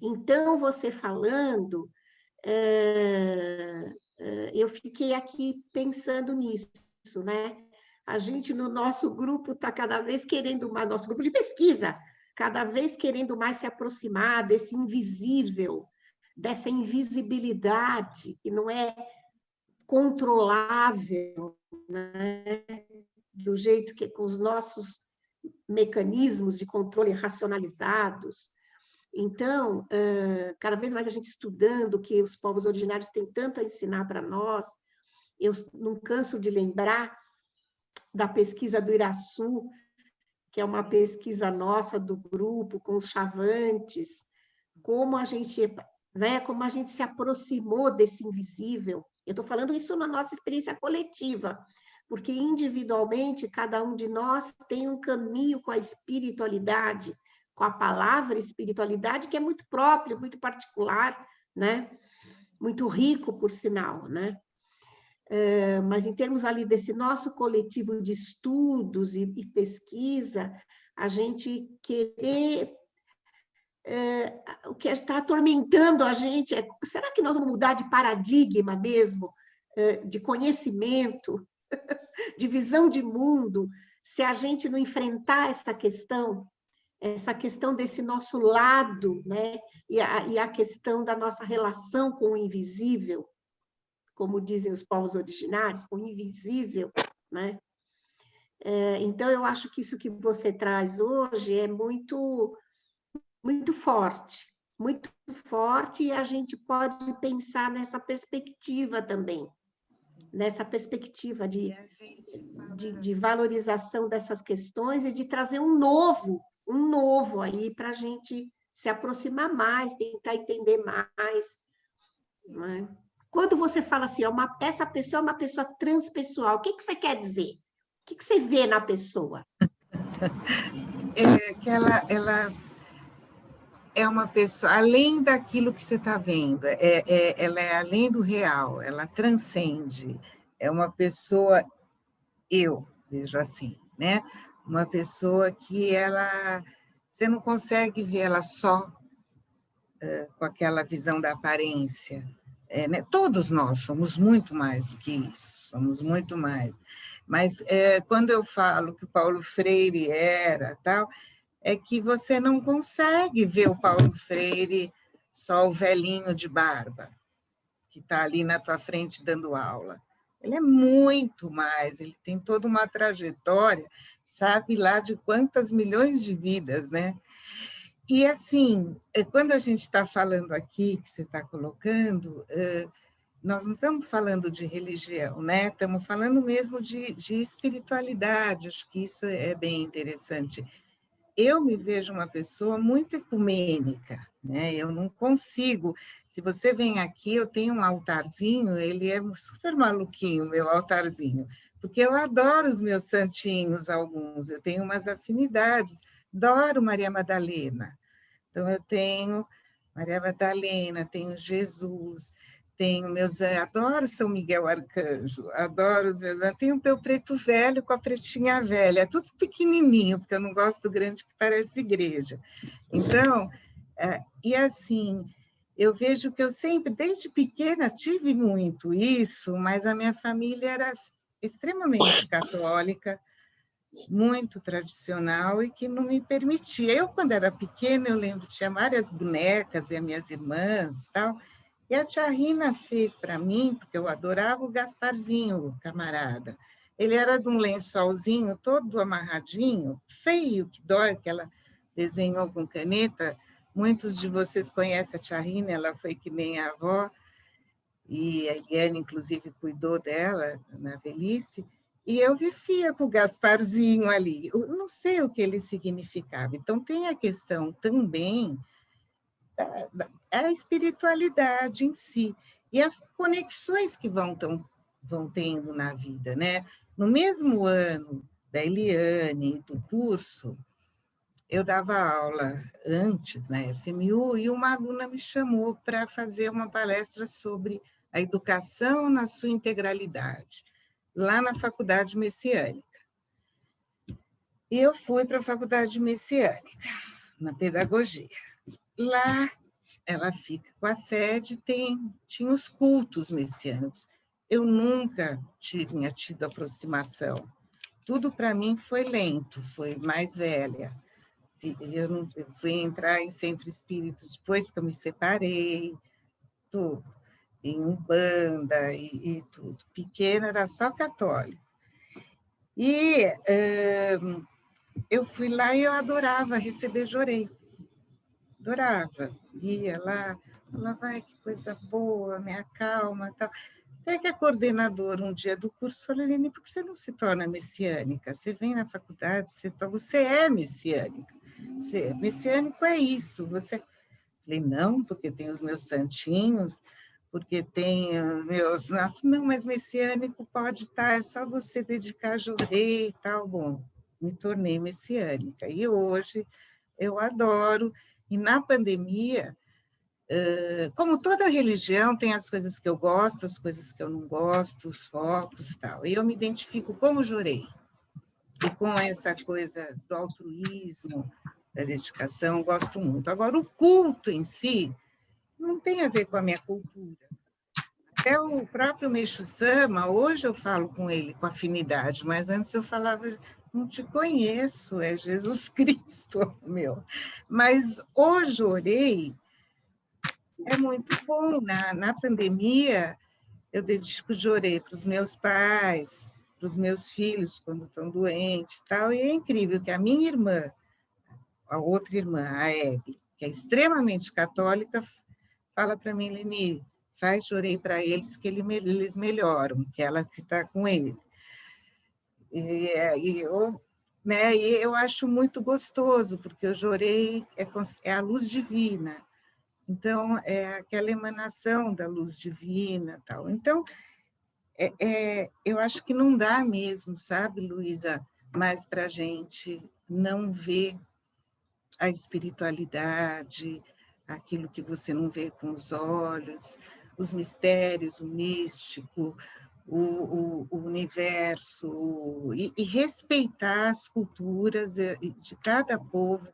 Então, você falando, eu fiquei aqui pensando nisso, né? A gente, no nosso grupo, está cada vez querendo mais, nosso grupo de pesquisa, cada vez querendo mais se aproximar desse invisível, dessa invisibilidade, que não é controlável, né? Do jeito que com os nossos mecanismos de controle racionalizados. Então, cada vez mais a gente estudando o que os povos originários têm tanto a ensinar para nós, eu não canso de lembrar da pesquisa do Iraçu, que é uma pesquisa nossa do grupo, com os chavantes, como a gente, né, como a gente se aproximou desse invisível. Eu estou falando isso na nossa experiência coletiva, porque individualmente cada um de nós tem um caminho com a espiritualidade, com a palavra espiritualidade, que é muito próprio, muito particular, né? Muito rico, por sinal, né? Mas em termos ali desse nosso coletivo de estudos e pesquisa, a gente querer... o que está atormentando a gente é, será que nós vamos mudar de paradigma mesmo, de conhecimento, de visão de mundo, se a gente não enfrentar essa questão desse nosso lado, né? E a questão da nossa relação com o invisível, como dizem os povos originários, com o invisível, né? Então, eu acho que isso que você traz hoje é muito forte, e a gente pode pensar nessa perspectiva também, nessa perspectiva de valorização dessas questões e de trazer um novo aí para a gente se aproximar mais, tentar entender mais, né? Quando você fala assim, essa pessoa é uma pessoa transpessoal, o que você quer dizer? O que você vê na pessoa? Que ela é uma pessoa, além daquilo que você está vendo, ela é além do real, ela transcende, é uma pessoa, eu vejo assim, né? Uma pessoa que você não consegue ver ela só com aquela visão da aparência, né? Todos nós somos muito mais do que isso, somos muito mais. Mas quando eu falo que o Paulo Freire era tal, é que você não consegue ver o Paulo Freire só o velhinho de barba, que está ali na tua frente dando aula. Ele é muito mais, ele tem toda uma trajetória, sabe lá de quantas milhões de vidas, né? E, assim, quando a gente está falando aqui, que você está colocando, nós não estamos falando de religião, né? Estamos falando mesmo de espiritualidade, acho que isso é bem interessante. Eu me vejo uma pessoa muito ecumênica, né? Eu não consigo... Se você vem aqui, eu tenho um altarzinho, ele é super maluquinho, meu altarzinho, porque eu adoro os meus santinhos, alguns, eu tenho umas afinidades, adoro Maria Madalena. Então, eu tenho Maria Madalena, tenho Jesus, tenho adoro São Miguel Arcanjo, adoro os meus... Tenho o meu preto velho com a pretinha velha, é tudo pequenininho, porque eu não gosto do grande que parece igreja. Então, e assim, eu vejo que eu sempre, desde pequena, tive muito isso, mas a minha família era extremamente católica, muito tradicional e que não me permitia. Eu, quando era pequena, eu lembro, tinha várias bonecas e as minhas irmãs, tal, e a tia Rina fez para mim, porque eu adorava o Gasparzinho, o camarada. Ele era de um lençolzinho todo amarradinho, feio, que dói, que ela desenhou com caneta. Muitos de vocês conhecem a tia Rina, ela foi que nem a avó, e a Eliane, inclusive, cuidou dela na velhice, e eu vivia com o Gasparzinho ali. Eu não sei o que ele significava. Então, tem a questão também da espiritualidade em si, e as conexões que vão tendo na vida, né? No mesmo ano da Eliane, do curso, eu dava aula antes na FMU, e uma aluna me chamou para fazer uma palestra sobre a educação na sua integralidade, lá na Faculdade Messiânica. E eu fui para a Faculdade Messiânica, na pedagogia. Lá, ela fica com a sede, tinha os cultos messiânicos. Eu nunca tinha tido aproximação. Tudo para mim foi lento, foi mais velha. eu fui entrar em centro espírita depois que eu me separei, tudo, em Umbanda e tudo. Pequena era só católico. E eu fui lá e eu adorava receber Jorei. Adorava. Ia lá, falava, vai, que coisa boa, me acalma e tal. Até que a coordenadora, um dia do curso, falou, Leni, por que você não se torna messiânica? Você vem na faculdade, você é messiânica. Messiânico é isso. Você... Falei, não, porque tem os meus santinhos, porque tem meus... Não, mas messiânico pode estar, é só você dedicar a Jorei e tal. Bom, me tornei messiânica. E hoje eu adoro. E na pandemia... Como toda religião, tem as coisas que eu gosto, as coisas que eu não gosto, os focos e tal. E eu me identifico como Jorei. E com essa coisa do altruísmo, da dedicação, gosto muito. Agora, o culto em si não tem a ver com a minha cultura. Até o próprio Meixo Sama, hoje eu falo com ele com afinidade, mas antes eu falava, não te conheço, é Jesus Cristo, meu. Mas hoje orei. É muito bom. Na pandemia, eu dedico Jorei para os meus pais, para os meus filhos, quando estão doentes e tal. E é incrível que a minha irmã, a outra irmã, a Hebe, que é extremamente católica, fala para mim, Leni, faz Jorei para eles que eles melhoram, que ela que está com ele. E eu acho muito gostoso, porque o Jorei é a luz divina. Então, é aquela emanação da luz divina. Tal. Então, eu acho que não dá mesmo, sabe, Luísa, mais para a gente não ver a espiritualidade, aquilo que você não vê com os olhos, os mistérios, o místico, o universo, e respeitar as culturas de cada povo,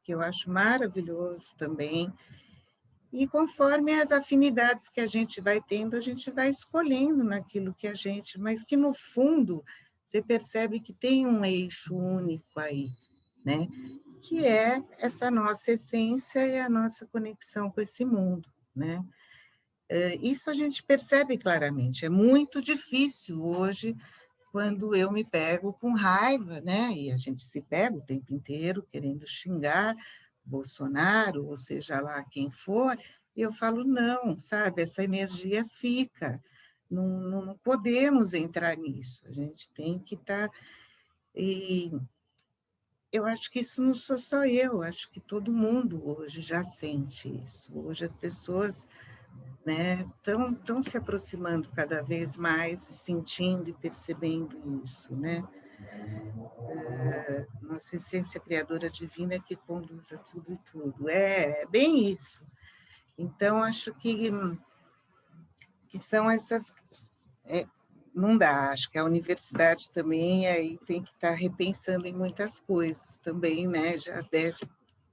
que eu acho maravilhoso também. E conforme as afinidades que a gente vai tendo, a gente vai escolhendo naquilo que a gente... Mas que, no fundo, você percebe que tem um eixo único aí, né? Que é essa nossa essência e a nossa conexão com esse mundo, né? Isso a gente percebe claramente. É muito difícil hoje, quando eu me pego com raiva, né? E a gente se pega o tempo inteiro querendo xingar Bolsonaro, ou seja lá quem for, e eu falo, não, sabe, essa energia fica, não podemos entrar nisso, a gente tem que estar... E eu acho que isso não sou só eu, acho que todo mundo hoje já sente isso. Hoje as pessoas, né, estão se aproximando cada vez mais, sentindo e percebendo isso, né? Nossa essência criadora divina que conduz a tudo e tudo. É bem isso. Então, acho que são essas... não dá, acho que a universidade também aí tem que estar repensando em muitas coisas também, né? Já deve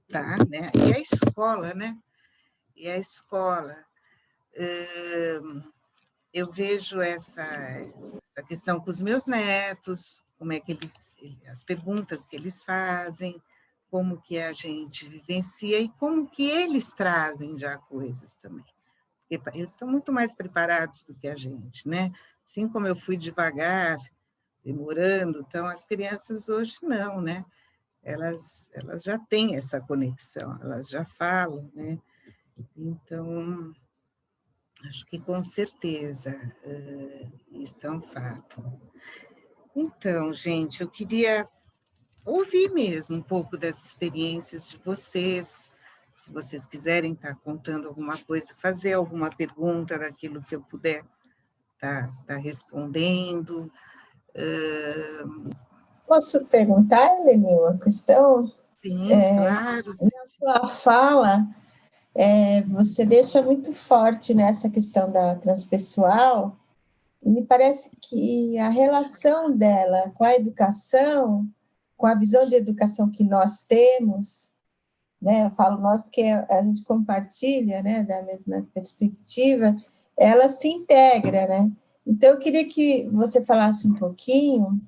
estar, né? E a escola, né? E a escola. Eu vejo essa questão com os meus netos, como é que as perguntas que eles fazem, como que a gente vivencia e como que eles trazem já coisas também. Porque eles estão muito mais preparados do que a gente, né? Assim como eu fui devagar, demorando, então as crianças hoje não, né? Elas já têm essa conexão, elas já falam, né? Então, acho que com certeza isso é um fato. Então, gente, eu queria ouvir mesmo um pouco das experiências de vocês, se vocês quiserem estar contando alguma coisa, fazer alguma pergunta daquilo que eu puder estar respondendo. Posso perguntar, Eleni, uma questão? Sim, claro. Na sua fala, você deixa muito forte nessa questão da transpessoal, e me parece que a relação dela com a educação, com a visão de educação que nós temos, né? Eu falo nós porque a gente compartilha, né, da mesma perspectiva, ela se integra, né? Então, eu queria que você falasse um pouquinho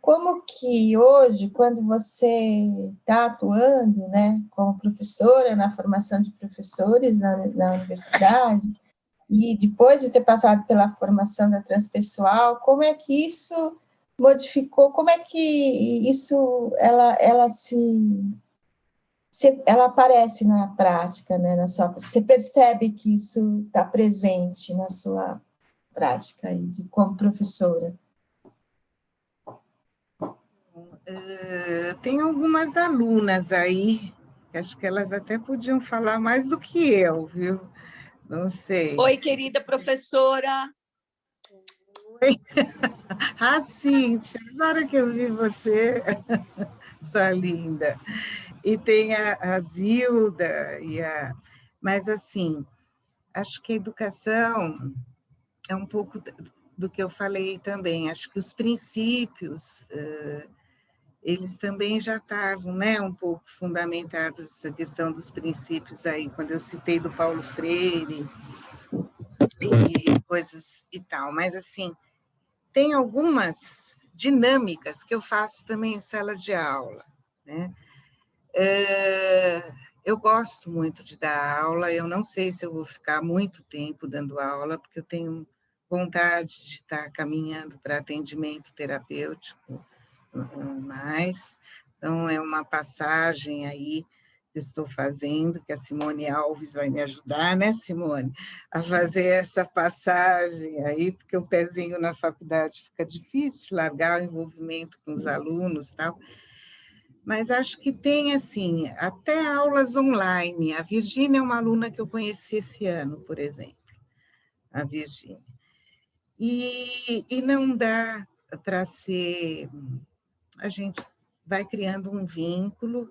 como que hoje, quando você está atuando, né, como professora, na formação de professores na universidade, e depois de ter passado pela formação da transpessoal, como é que isso modificou, como é que isso, ela aparece na prática, né, você percebe que isso está presente na sua prática aí, como professora? Tem algumas alunas aí, que acho que elas até podiam falar mais do que eu, viu? Não sei. Oi, querida professora. Oi. Ah, Cíntia, agora que eu vi você, sua linda. E tem a Zilda, mas, assim, acho que a educação é um pouco do que eu falei também. Acho que os princípios, eles também já estavam, né, um pouco fundamentados, essa questão dos princípios aí, quando eu citei do Paulo Freire e coisas e tal. Mas, assim, tem algumas dinâmicas que eu faço também em sala de aula, né? Eu gosto muito de dar aula, eu não sei se eu vou ficar muito tempo dando aula, porque eu tenho vontade de estar caminhando para atendimento terapêutico mais. Então, é uma passagem aí que estou fazendo, que a Simone Alves vai me ajudar, né, Simone? A fazer essa passagem aí, porque o pezinho na faculdade fica difícil de largar o envolvimento com os alunos e tal. Mas acho que tem, assim, até aulas online. A Virgínia é uma aluna que eu conheci esse ano, por exemplo, a Virgínia. E não dá para ser... A gente vai criando um vínculo,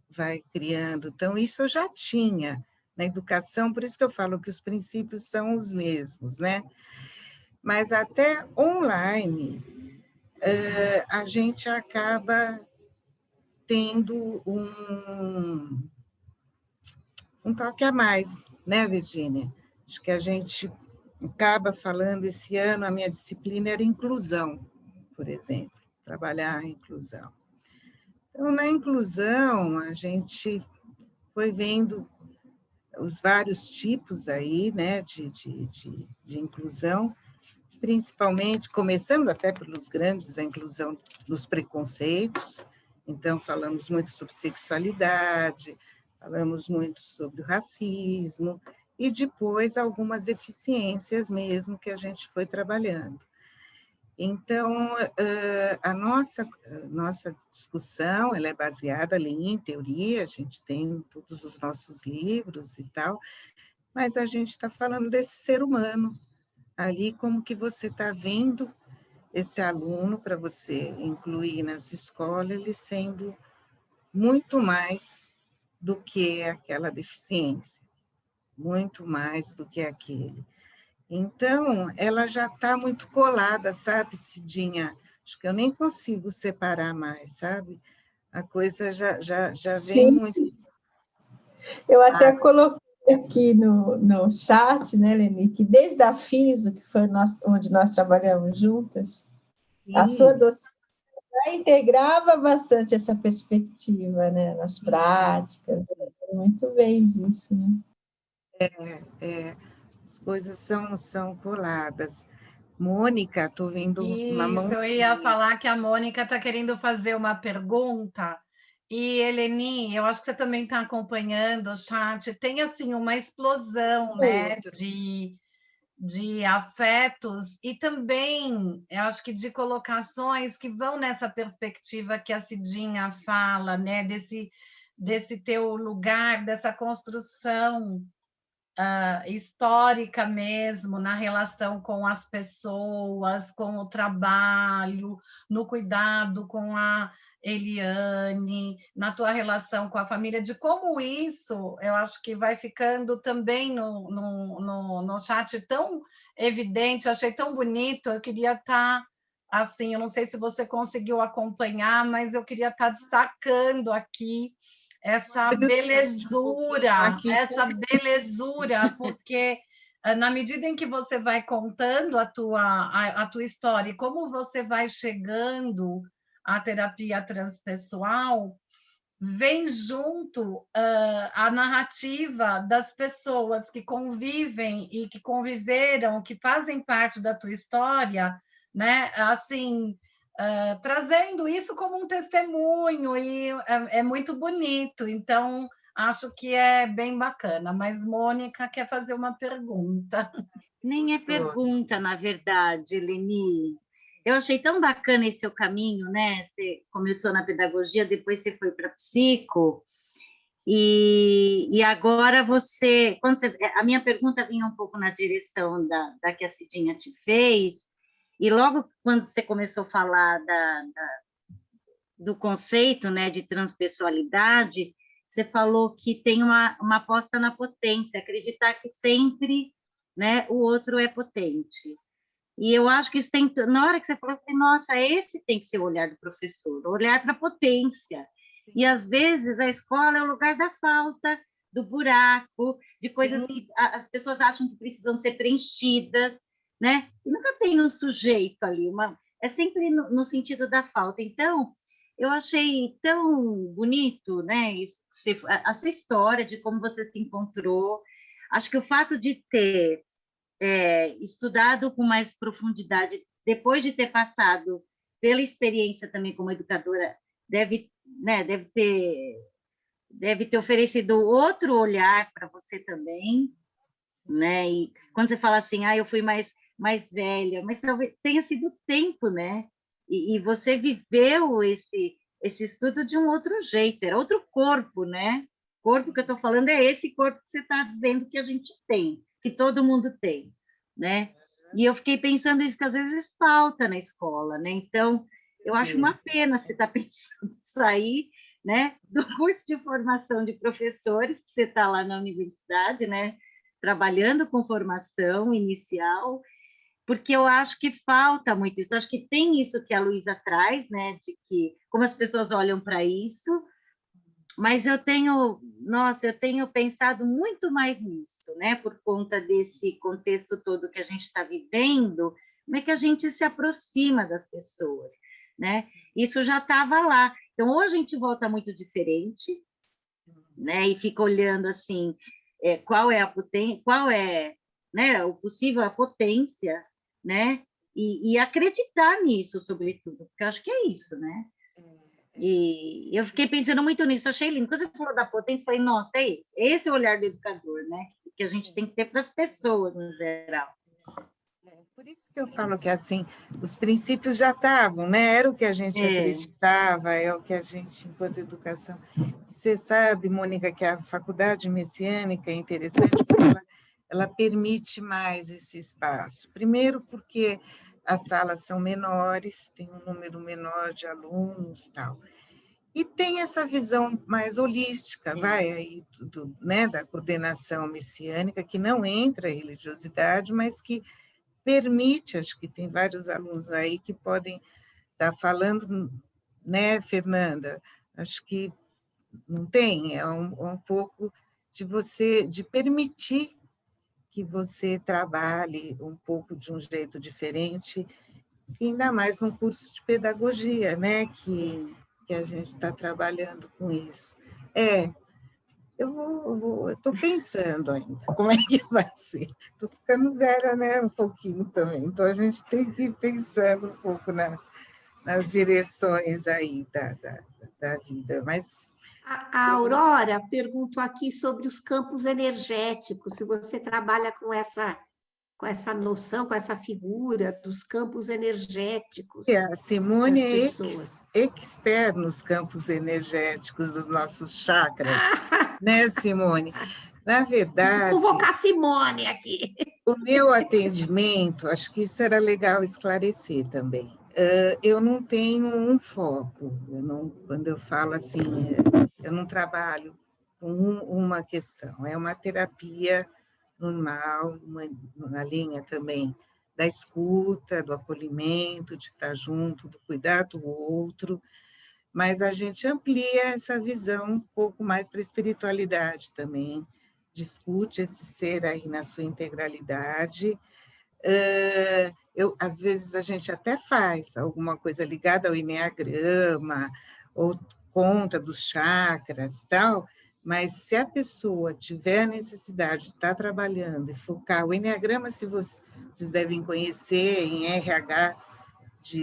vai criando... Então, isso eu já tinha na educação, por isso que eu falo que os princípios são os mesmos, né? Mas até online, a gente acaba tendo um toque a mais, né, Virgínia? Acho que a gente acaba falando, esse ano a minha disciplina era inclusão, por exemplo, trabalhar a inclusão. Então, na inclusão, a gente foi vendo os vários tipos aí, né, de inclusão, principalmente, começando até pelos grandes, a inclusão dos preconceitos. Então, falamos muito sobre sexualidade, falamos muito sobre o racismo, e depois algumas deficiências mesmo que a gente foi trabalhando. Então, a nossa discussão ela é baseada ali em teoria, a gente tem todos os nossos livros e tal, mas a gente está falando desse ser humano, ali como que você está vendo esse aluno para você incluir na sua escola, ele sendo muito mais do que aquela deficiência, muito mais do que aquele. Então, ela já está muito colada, sabe, Cidinha? Acho que eu nem consigo separar mais, sabe? A coisa já vem muito... Eu até coloquei aqui no chat, né, Leni, que desde a FISO, que foi onde nós trabalhamos juntas, a sua docente já integrava bastante essa perspectiva, né, nas práticas, muito bem disso, né? As coisas são coladas. Mônica, estou vendo uma mão. Isso, eu ia falar que a Mônica está querendo fazer uma pergunta. E, Eleni, eu acho que você também está acompanhando o chat. Tem, assim, uma explosão, né, de afetos e também, eu acho que de colocações que vão nessa perspectiva que a Cidinha fala, né, desse teu lugar, dessa construção histórica mesmo, na relação com as pessoas, com o trabalho, no cuidado com a Eliane, na tua relação com a família, de como isso, eu acho que vai ficando também no chat tão evidente, eu achei tão bonito, eu queria estar, assim, eu não sei se você conseguiu acompanhar, mas eu queria estar destacando aqui essa belezura, porque na medida em que você vai contando a tua história e como você vai chegando à terapia transpessoal, vem junto a narrativa das pessoas que convivem e que conviveram, que fazem parte da tua história, né? Assim, trazendo isso como um testemunho, e é muito bonito. Então, acho que é bem bacana. Mas Mônica quer fazer uma pergunta. Nem é pergunta, na verdade, Eleni. Eu achei tão bacana esse seu caminho, né? Você começou na pedagogia, depois você foi para psico, e agora a minha pergunta vinha um pouco na direção da que a Cidinha te fez, e logo quando você começou a falar do conceito, né, de transpessoalidade, você falou que tem uma aposta na potência, acreditar que sempre, né, o outro é potente. E eu acho que isso tem, na hora que você falou, eu falei, nossa, esse tem que ser o olhar do professor, olhar para a potência. E às vezes a escola é o lugar da falta, do buraco, de coisas que as pessoas acham que precisam ser preenchidas, né? E nunca tem um sujeito ali, é sempre no sentido da falta. Então, eu achei tão bonito, né, a sua história, de como você se encontrou. Acho que o fato de ter estudado com mais profundidade, depois de ter passado pela experiência também como educadora, deve ter oferecido outro olhar para você também, né? E quando você fala assim, eu fui mais velha, mas talvez tenha sido o tempo, né? E você viveu esse estudo de um outro jeito, era outro corpo, né? O corpo que eu estou falando é esse corpo que você está dizendo que a gente tem, que todo mundo tem, né? E eu fiquei pensando isso, que às vezes falta na escola, né? Então, eu acho uma pena você estar pensando em sair, né, do curso de formação de professores, que você está lá na universidade, né, trabalhando com formação inicial, porque eu acho que falta muito isso. Acho que tem isso que a Luísa traz, né, de que como as pessoas olham para isso, mas eu tenho pensado muito mais nisso, né, por conta desse contexto todo que a gente está vivendo, como é que a gente se aproxima das pessoas, né? Isso já estava lá. Então, ou a gente volta muito diferente, né, e fica olhando assim, qual é a potência, qual é, né, o possível, a potência, né, e acreditar nisso, sobretudo, porque eu acho que é isso, né? E eu fiquei pensando muito nisso, achei lindo. Quando você falou da potência, falei, nossa, é esse é o olhar do educador, né, que a gente tem que ter para as pessoas, no geral. Por isso que eu falo que, assim, os princípios já estavam, né? Era o que a gente acreditava, é o que a gente, enquanto educação... Você sabe, Mônica, que a faculdade messiânica é interessante porque ela permite mais esse espaço. Primeiro porque as salas são menores, tem um número menor de alunos e tal. E tem essa visão mais holística, aí, né, da coordenação messiânica, que não entra a religiosidade, mas que permite, acho que tem vários alunos aí que podem estar falando, né, Fernanda? Acho que não tem, é um pouco de permitir que você trabalhe um pouco de um jeito diferente, ainda mais num curso de pedagogia, né, que a gente está trabalhando com isso. Eu estou pensando ainda como é que vai ser. Estou ficando velha, né, um pouquinho também, então a gente tem que ir pensando um pouco nas direções aí da vida. Mas a Aurora perguntou aqui sobre os campos energéticos, se você trabalha com essa noção, com essa figura dos campos energéticos. A Simone é expert nos campos energéticos dos nossos chakras, né, Simone? Na verdade... Vou convocar a Simone aqui. O meu atendimento, acho que isso era legal esclarecer também. Eu não tenho um foco. Quando eu falo assim, eu não trabalho com uma questão. É uma terapia normal, na linha também da escuta, do acolhimento, de estar junto, do cuidar do outro, mas a gente amplia essa visão um pouco mais para a espiritualidade também, discute esse ser aí na sua integralidade. Às vezes a gente até faz alguma coisa ligada ao eneagrama, ou conta dos chakras, tal, mas se a pessoa tiver a necessidade de estar trabalhando e focar, o eneagrama, se vocês devem conhecer em RH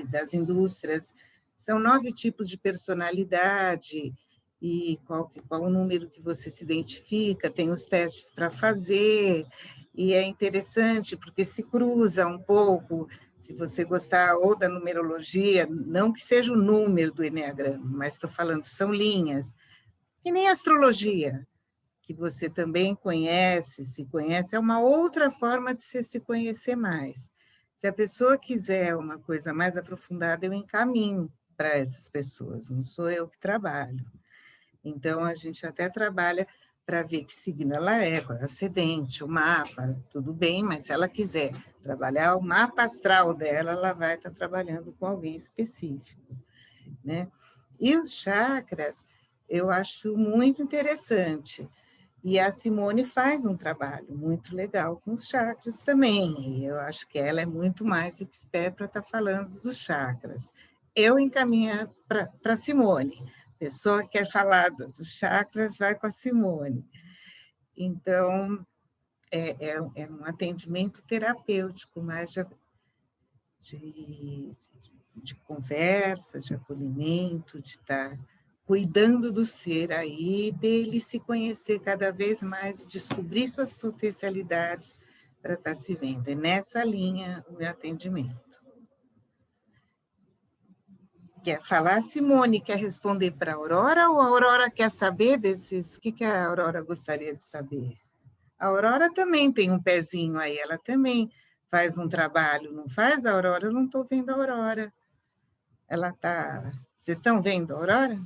das indústrias, são 9 tipos de personalidade, e qual o número que você se identifica, tem os testes para fazer, e é interessante porque se cruza um pouco, se você gostar ou da numerologia, não que seja o número do eneagrama, mas estou falando, são linhas, que nem astrologia, que você também conhece, se conhece, é uma outra forma de se conhecer mais. Se a pessoa quiser uma coisa mais aprofundada, eu encaminho para essas pessoas, não sou eu que trabalho. Então, a gente até trabalha para ver que signo ela é, qual é o ascendente, o mapa, tudo bem, mas se ela quiser trabalhar o mapa astral dela, ela vai estar trabalhando com alguém específico, né? E os chakras, eu acho muito interessante. E a Simone faz um trabalho muito legal com os chakras também. E eu acho que ela é muito mais expert para estar falando dos chakras. Eu encaminho para a Simone. A pessoa que quer falar dos chakras vai com a Simone. Então, é um atendimento terapêutico, mais de conversa, de acolhimento, de estar cuidando do ser aí, dele se conhecer cada vez mais, descobrir suas potencialidades para estar se vendo. É nessa linha o meu atendimento. Quer falar, Simone? Quer responder para a Aurora, ou a Aurora quer saber desses? O que a Aurora gostaria de saber? A Aurora também tem um pezinho aí, ela também faz um trabalho, não faz, Aurora? Eu não estou vendo a Aurora. Ela está... Vocês estão vendo a Aurora?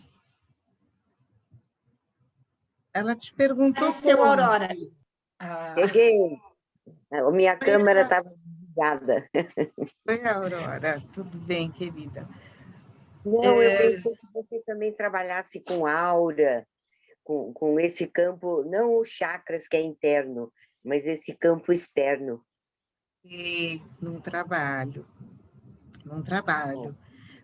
Ela te perguntou Apareceu a Aurora ali. Cheguei. A minha câmera estava desligada. Oi, Aurora. Tudo bem, querida? Não, eu pensei que você também trabalhasse com aura, com esse campo, não os chakras que é interno, mas esse campo externo. E não trabalho.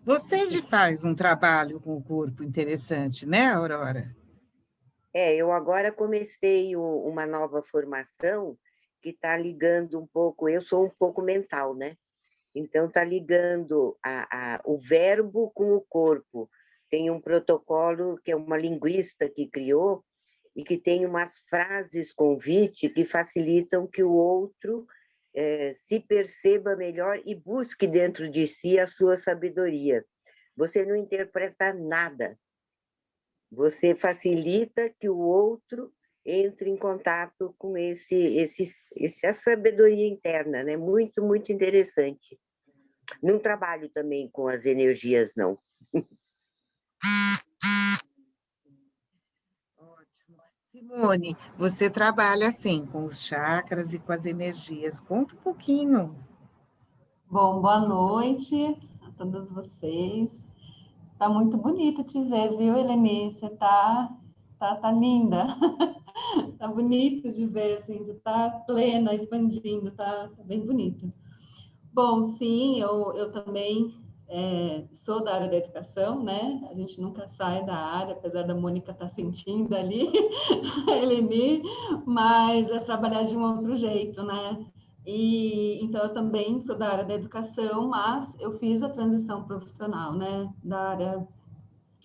Você faz um trabalho com o corpo interessante, né, Aurora? Eu agora comecei uma nova formação que está ligando um pouco, eu sou um pouco mental, né? Então, está ligando o verbo com o corpo. Tem um protocolo que é uma linguista que criou e que tem umas frases convite que facilitam que o outro se perceba melhor e busque dentro de si a sua sabedoria. Você não interpreta nada. Você facilita que o outro entre em contato com essa sabedoria interna, né? Muito, muito interessante. Não trabalho também com as energias, não. Ótimo. Simone, você trabalha assim, com os chakras e com as energias. Conta um pouquinho. Bom, boa noite a todos vocês. Tá muito bonito te ver, viu, Eleni? Você tá linda. Tá bonito de ver, assim, de estar plena, expandindo, tá bem bonito. Bom, sim, eu também sou da área da educação, né? A gente nunca sai da área, apesar da Mônica estar sentindo ali, a Eleni, mas é trabalhar de um outro jeito, né? E então eu também sou da área da educação, mas eu fiz a transição profissional, né? Da área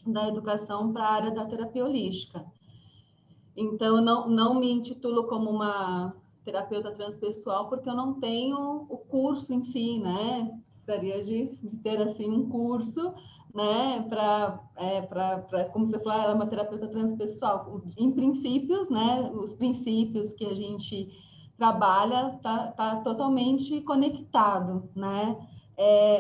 da educação para a área da terapia holística. Então, eu não me intitulo como uma terapeuta transpessoal, porque eu não tenho o curso em si, né? Gostaria de ter, assim, um curso, né? Como você falou, ela é uma terapeuta transpessoal. Em princípios, né? Os princípios que a gente trabalha tá totalmente conectado, né?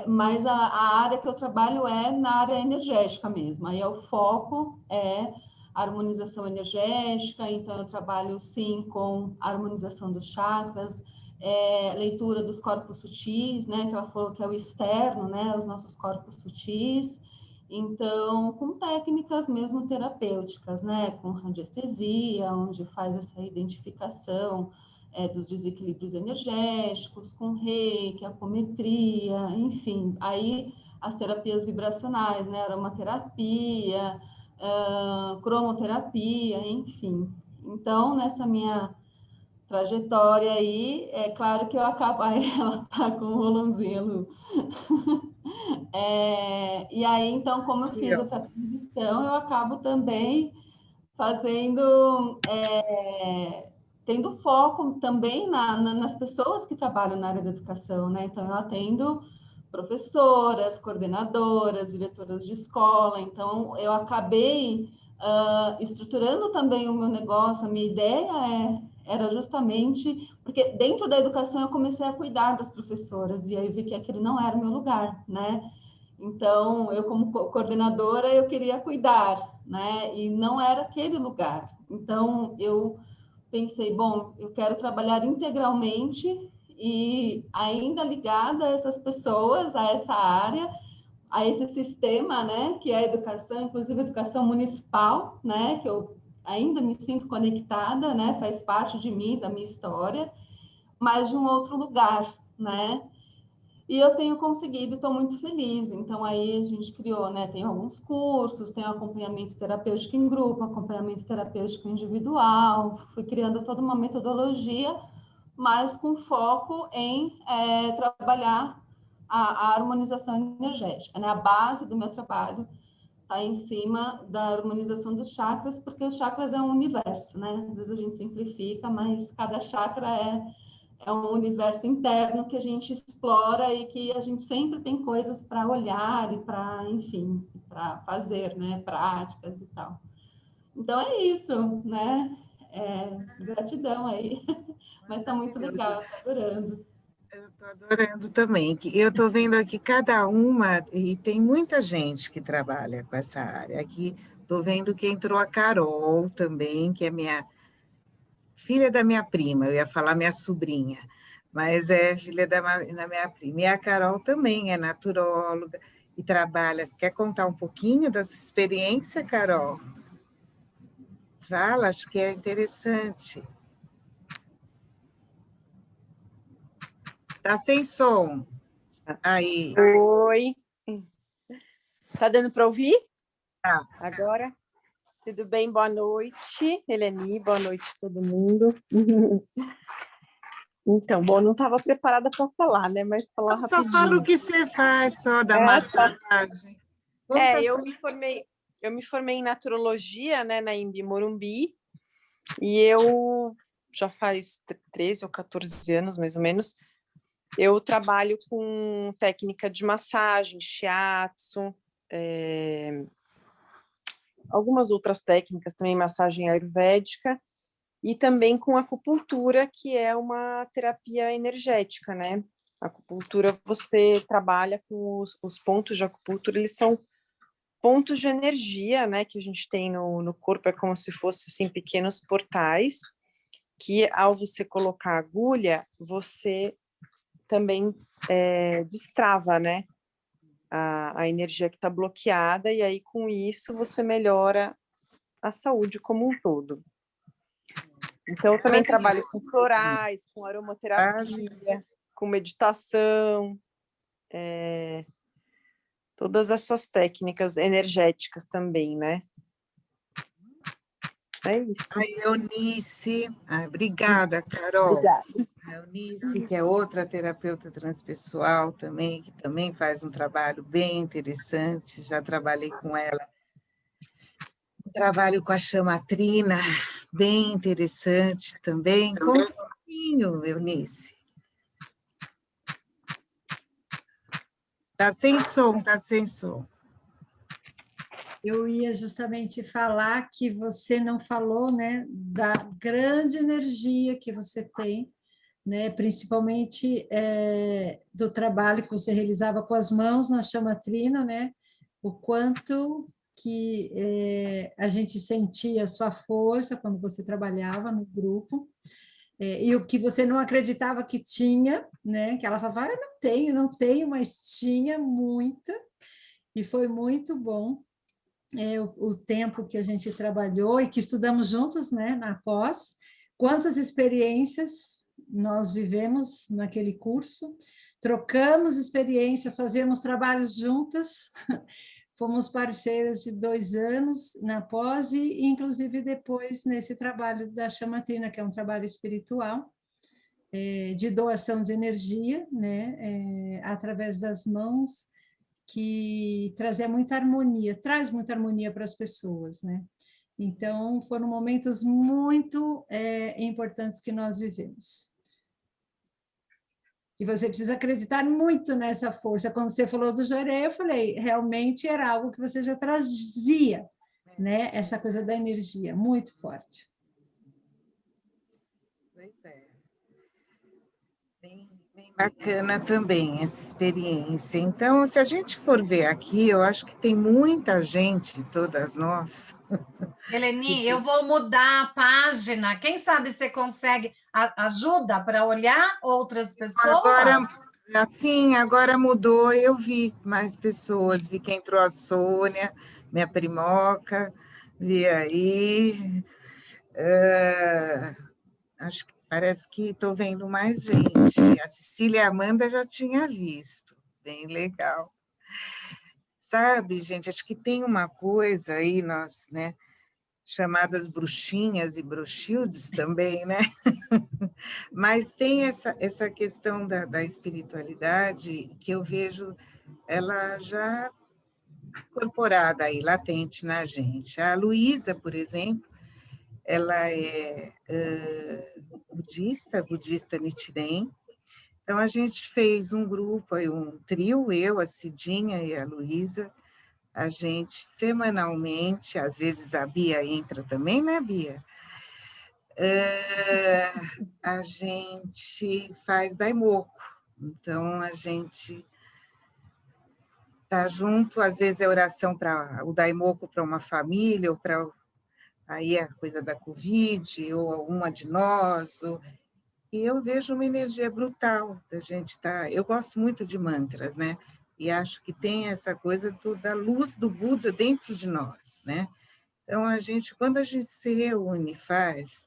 Mas a área que eu trabalho é na área energética mesmo. Aí o foco é harmonização energética, então eu trabalho sim com a harmonização dos chakras, leitura dos corpos sutis, né, que ela falou que é o externo, né, os nossos corpos sutis, Então, com técnicas mesmo terapêuticas, né? Com radiestesia, onde faz essa identificação dos desequilíbrios energéticos, com reiki, apometria, enfim. Aí, as terapias vibracionais, né? Aromaterapia, cromoterapia, enfim. Então, nessa minha trajetória aí, é claro que eu acabo... Aí ela tá com um rolãozinho, Lu. E aí, então, como eu fiz essa transição, eu acabo também fazendo, tendo foco também nas pessoas que trabalham na área da educação, né? Então, eu atendo professoras, coordenadoras, diretoras de escola, então eu acabei estruturando também o meu negócio, a minha ideia era justamente, porque dentro da educação eu comecei a cuidar das professoras, e aí vi que aquilo não era o meu lugar, né? Então, eu como coordenadora, eu queria cuidar, né? E não era aquele lugar. Então, eu pensei, bom, eu quero trabalhar integralmente e ainda ligada a essas pessoas, a essa área, a esse sistema, né? Que é a educação, inclusive a educação municipal, né? Que eu ainda me sinto conectada, né? Faz parte de mim, da minha história, mas de um outro lugar, né? E eu tenho conseguido, estou muito feliz. Então, aí a gente criou, né? Tem alguns cursos, tem acompanhamento terapêutico em grupo, acompanhamento terapêutico individual. Fui criando toda uma metodologia, mas com foco em trabalhar a harmonização energética, né? A base do meu trabalho está em cima da harmonização dos chakras, porque os chakras é um universo, né? Às vezes a gente simplifica, mas cada chakra é um universo interno que a gente explora e que a gente sempre tem coisas para olhar e para, enfim, para fazer, né? Práticas e tal. Então é isso, né? Gratidão aí. Mas está muito legal, estou adorando. Eu estou adorando também. Eu estou vendo aqui cada uma, e tem muita gente que trabalha com essa área. Aqui estou vendo que entrou a Carol também, que é minha filha da minha prima, eu ia falar minha sobrinha, mas é filha da minha prima. E a Carol também é naturóloga e trabalha. Você quer contar um pouquinho da sua experiência, Carol? Fala, acho que é interessante. Está sem som. Aí. Oi. Tá dando para ouvir? Tá. Agora? Tudo bem? Boa noite, Eleni. Boa noite a todo mundo. Então, bom, não estava preparada para falar, né? Mas falar só rapidinho. fala o que você faz, só da massagem. Eu me formei em naturologia, né, na Imbi Morumbi, e eu já faz 13 ou 14 anos, mais ou menos, eu trabalho com técnica de massagem, shiatsu, algumas outras técnicas também, massagem ayurvédica, e também com acupuntura, que é uma terapia energética, né? A acupuntura, você trabalha com os pontos de acupuntura, eles são pontos de energia, né, que a gente tem no corpo, é como se fossem assim, pequenos portais, que ao você colocar a agulha, você também destrava, né, a energia que está bloqueada, e aí com isso você melhora a saúde como um todo. Então, eu também trabalho com florais, com aromaterapia, com meditação, todas essas técnicas energéticas também, né? É isso. A Eunice, obrigada, Carol. Obrigada. A Eunice, que é outra terapeuta transpessoal também, que também faz um trabalho bem interessante, já trabalhei com ela. Trabalho com a chamatrina, bem interessante também. Conta um pouquinho, Eunice. Está sem som, está sem som. Eu ia justamente falar que você não falou, né, da grande energia que você tem, né, principalmente do trabalho que você realizava com as mãos na chamatrina, né, o quanto que a gente sentia a sua força quando você trabalhava no grupo, e o que você não acreditava que tinha, né, que ela falava, eu não tenho, mas tinha muita. e foi muito bom o tempo que a gente trabalhou e que estudamos juntos, né, na pós. Quantas experiências nós vivemos naquele curso, trocamos experiências, fazíamos trabalhos juntas, fomos parceiras de 2 anos na pós e, inclusive, depois nesse trabalho da Chamatrina, que é um trabalho espiritual, de doação de energia, né, através das mãos, que trazia muita harmonia, traz muita harmonia para as pessoas, né? Então, foram momentos muito importantes que nós vivemos. E você precisa acreditar muito nessa força. Quando você falou do Joré, eu falei, realmente era algo que você já trazia, né? Essa coisa da energia, muito forte. Pois é. Bem bacana também essa experiência. Então, se a gente for ver aqui, eu acho que tem muita gente, todas nós. Heleni, eu vou mudar a página. Quem sabe você consegue ajuda para olhar outras pessoas? Agora, assim, agora mudou, eu vi mais pessoas, vi que entrou a Sônia, minha primoca, vi aí. Acho que parece que estou vendo mais gente. A Cecília e a Amanda já tinha visto, bem legal. Sabe, gente, acho que tem uma coisa aí, nós, né, chamadas bruxinhas e bruxildes também, né? Mas tem essa questão da espiritualidade que eu vejo ela já incorporada aí, latente na gente. A Luísa, por exemplo, ela é budista Nichiren. Então, a gente fez um grupo, aí, um trio, eu, a Cidinha e a Luísa, a gente semanalmente, às vezes a Bia entra também, né, Bia? A gente faz daimoku. Então, a gente está junto, às vezes é oração para o daimoku para uma família, ou para aí a coisa da Covid, ou uma de nós, e eu vejo uma energia brutal da gente estar. Eu gosto muito de mantras, né? E acho que tem essa coisa da luz do Buda dentro de nós, né? Então, quando a gente se reúne e faz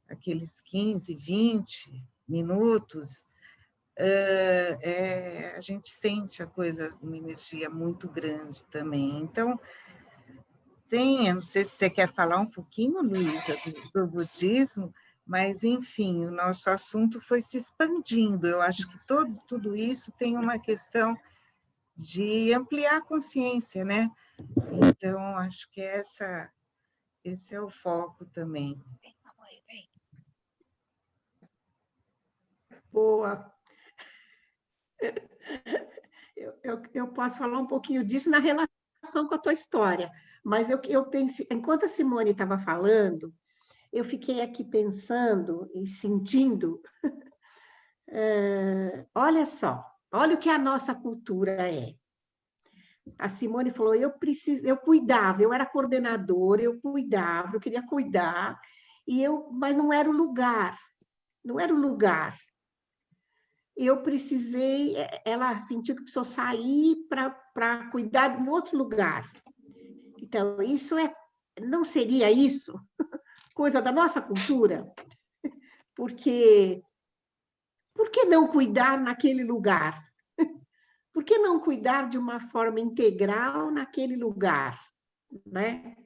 aqueles 15, 20 minutos, a gente sente a coisa, uma energia muito grande também. Então, eu não sei se você quer falar um pouquinho, Luísa, do budismo, mas, enfim, o nosso assunto foi se expandindo. Eu acho que tudo isso tem uma questão de ampliar a consciência, né? Então, acho que esse é o foco também. Boa. Eu posso falar um pouquinho disso na relação com a tua história, mas eu pensei, enquanto a Simone estava falando, eu fiquei aqui pensando e sentindo, olha só, olha o que a nossa cultura é. A Simone falou, eu cuidava, eu era coordenadora, eu cuidava, eu queria cuidar, mas não era o lugar, não era o lugar. Eu precisei, ela sentiu que precisou sair para cuidar em outro lugar. Então, não seria isso coisa da nossa cultura? Porque por que não cuidar naquele lugar? Por que não cuidar de uma forma integral naquele lugar? Né?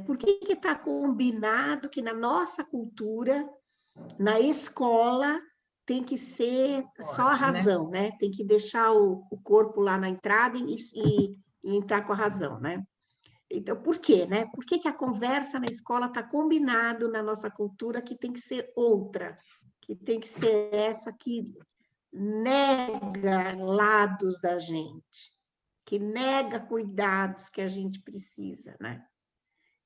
Por que está combinado que na nossa cultura, na escola, tem que ser só a razão, né? Tem que deixar o corpo lá na entrada e entrar com a razão, né? Então, por quê, né? Por que a conversa na escola está combinado na nossa cultura que tem que ser outra, que tem que ser essa que nega lados da gente, que nega cuidados que a gente precisa, né?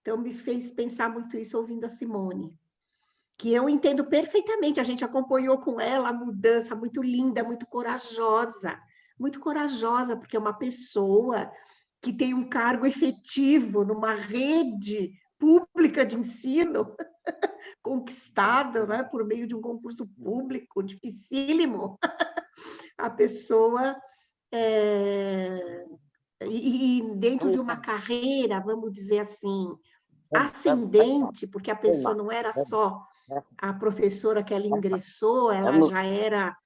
Então, me fez pensar muito isso ouvindo a Simone, que eu entendo perfeitamente, a gente acompanhou com ela a mudança muito linda, muito corajosa, porque é uma pessoa que tem um cargo efetivo numa rede pública de ensino, conquistada, né, por meio de um concurso público dificílimo. A pessoa e dentro de uma carreira, vamos dizer assim, ascendente, porque a pessoa não era só a professora que ela ingressou, ela já era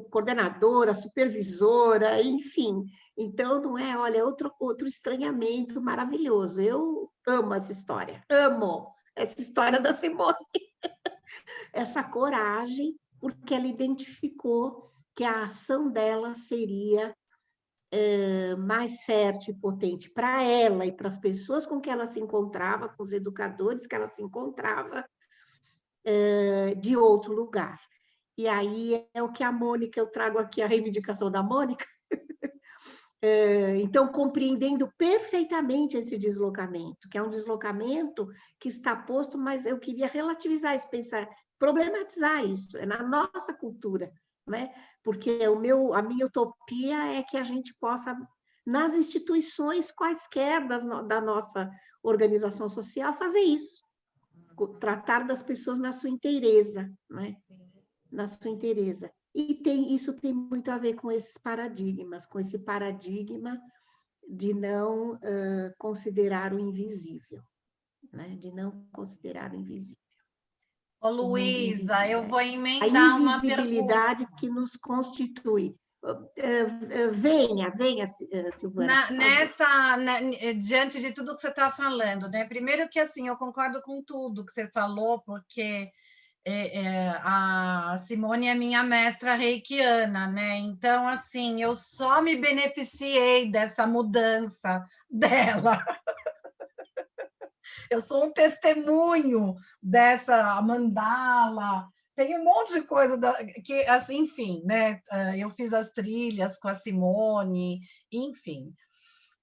coordenadora, supervisora, enfim. Então, não é, olha, outro estranhamento maravilhoso. Eu amo essa história, amo essa história da Simone. Essa coragem, porque ela identificou que a ação dela seria mais fértil e potente para ela e para as pessoas com que ela se encontrava, com os educadores que ela se encontrava, de outro lugar. E aí é o que a Mônica, eu trago aqui a reivindicação da Mônica, então, compreendendo perfeitamente esse deslocamento, que é um deslocamento que está posto, mas eu queria relativizar isso, pensar, problematizar isso, é na nossa cultura, né? Porque a minha utopia é que a gente possa, nas instituições quaisquer da nossa organização social, fazer isso, tratar das pessoas na sua inteireza, né? Na sua inteireza. E isso tem muito a ver com esses paradigmas, com esse paradigma de não considerar o invisível, né? De não considerar o invisível. Ô, Luísa, eu vou A emendar uma invisibilidade pergunta. que nos constitui. Venha, Silvana. Diante de tudo que você está falando, né? Primeiro que, assim, eu concordo com tudo que você falou, porque a Simone é minha mestra reikiana, né? Então, assim, eu só me beneficiei dessa mudança dela. Eu sou um testemunho dessa mandala. Tem um monte de coisa que, assim, enfim, né? Eu fiz as trilhas com a Simone, enfim.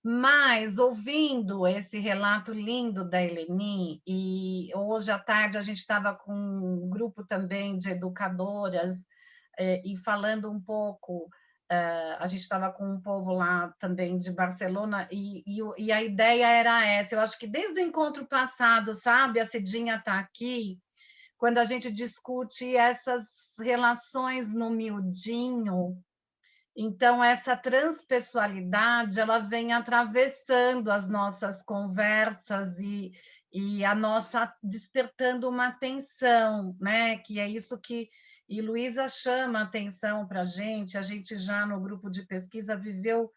Mas, ouvindo esse relato lindo da Eleni, e hoje à tarde a gente estava com um grupo também de educadoras, e falando um pouco, a gente estava com um povo lá também de Barcelona, e a ideia era essa. Eu acho que desde o encontro passado, sabe, a Cidinha está aqui, quando a gente discute essas relações no miudinho. Então, essa transpessoalidade, ela vem atravessando as nossas conversas e a nossa despertando uma atenção, né? Que é isso que e Luísa chama a atenção para a gente já no grupo de pesquisa viveu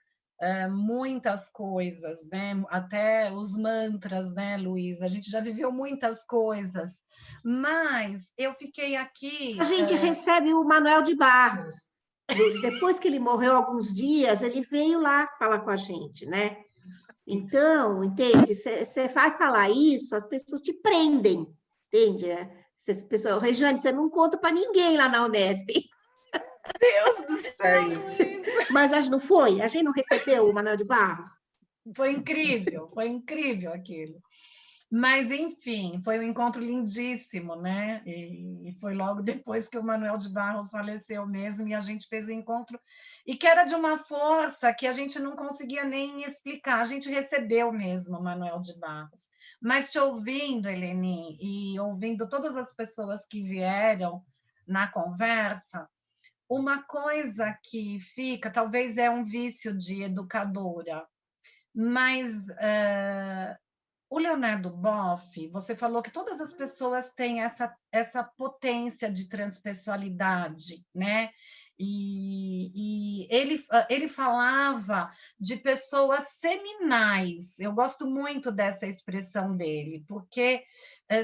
muitas coisas, né? Até os mantras, né, Luísa? A gente já viveu muitas coisas, mas eu fiquei aqui... A gente recebe o Manuel de Barros. Depois que ele morreu alguns dias, ele veio lá falar com a gente, né? Então, entende? Você vai falar isso, as pessoas te prendem, entende? Regiane, você não conta para ninguém lá na Unesp. Deus do céu! Mas a gente não foi? A gente não recebeu o Manuel de Barros? Foi incrível aquilo. Mas, enfim, foi um encontro lindíssimo, né? E foi logo depois que o Manuel de Barros faleceu mesmo, e a gente fez o encontro, e que era de uma força que a gente não conseguia nem explicar. A gente recebeu mesmo o Manuel de Barros. Mas te ouvindo, Eleni, e ouvindo todas as pessoas que vieram na conversa, uma coisa que fica, talvez é um vício de educadora, mas... O Leonardo Boff, você falou que todas as pessoas têm essa potência de transpessoalidade, né? E ele falava de pessoas seminais. Eu gosto muito dessa expressão dele, porque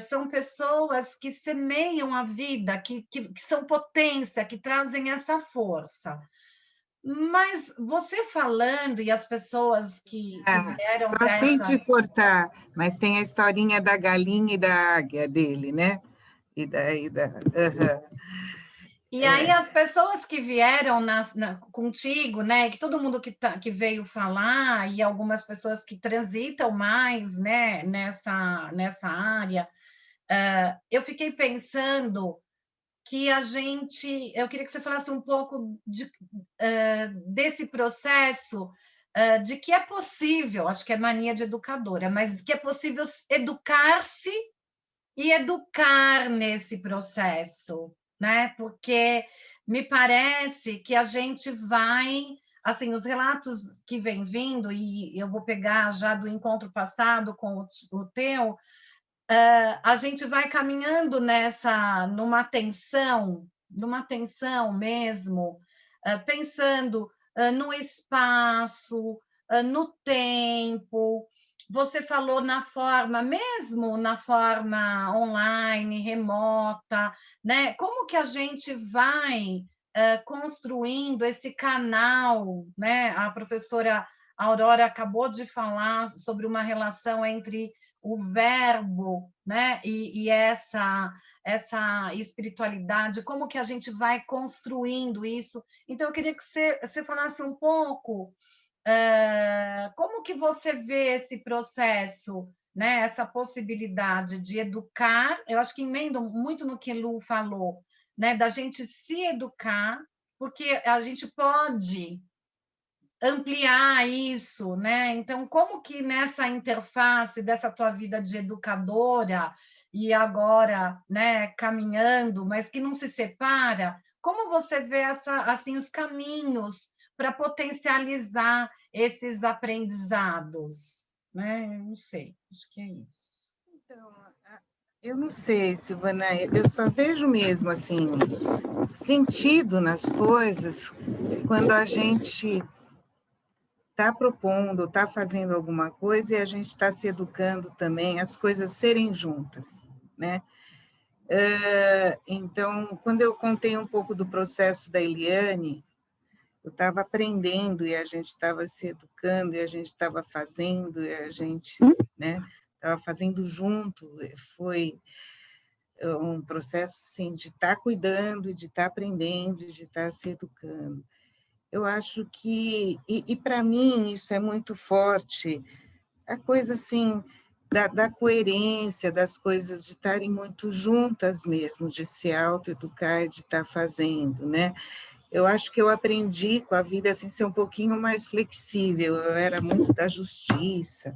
são pessoas que semeiam a vida, que são potência, que trazem essa força. Mas você falando e as pessoas que vieram só para sem essa... te cortar, mas tem a historinha da galinha e da águia dele, né? E aí as pessoas que vieram contigo, né? Que todo mundo que veio falar, e algumas pessoas que transitam mais, né? Nessa área, eu fiquei pensando que eu queria que você falasse um pouco desse processo, de que é possível, acho que é mania de educadora, mas que é possível educar-se e educar nesse processo, né? Porque me parece que a gente vai assim, os relatos que vêm vindo, e eu vou pegar já do encontro passado com o teu, a gente vai caminhando numa tensão mesmo, pensando no espaço, no tempo. Você falou mesmo na forma online, remota, né? Como que a gente vai construindo esse canal, né? A professora Aurora acabou de falar sobre uma relação entre o verbo, né? E essa espiritualidade, como que a gente vai construindo isso. Então, eu queria que você falasse um pouco como que você vê esse processo, né? Essa possibilidade de educar, eu acho que emendo muito no que Lu falou, né? Da gente se educar, porque a gente pode ampliar isso, né? Então, como que nessa interface dessa tua vida de educadora e agora, né, caminhando, mas que não se separa, como você vê assim os caminhos para potencializar esses aprendizados, né? Eu não sei, acho que é isso. Então, eu não sei, Silvana, eu só vejo mesmo assim sentido nas coisas quando a gente está propondo, está fazendo alguma coisa e a gente está se educando também, as coisas serem juntas, né? Então, quando eu contei um pouco do processo da Eliane, eu estava aprendendo e a gente estava se educando e a gente estava fazendo e a gente, né, estava fazendo junto. Foi um processo assim, de estar cuidando, de estar aprendendo, de estar se educando. Eu acho que, e para mim isso é muito forte, a coisa assim, da coerência das coisas, de estarem muito juntas mesmo, de se autoeducar e de estar fazendo, né? Eu acho que eu aprendi com a vida assim, ser um pouquinho mais flexível, eu era muito da justiça,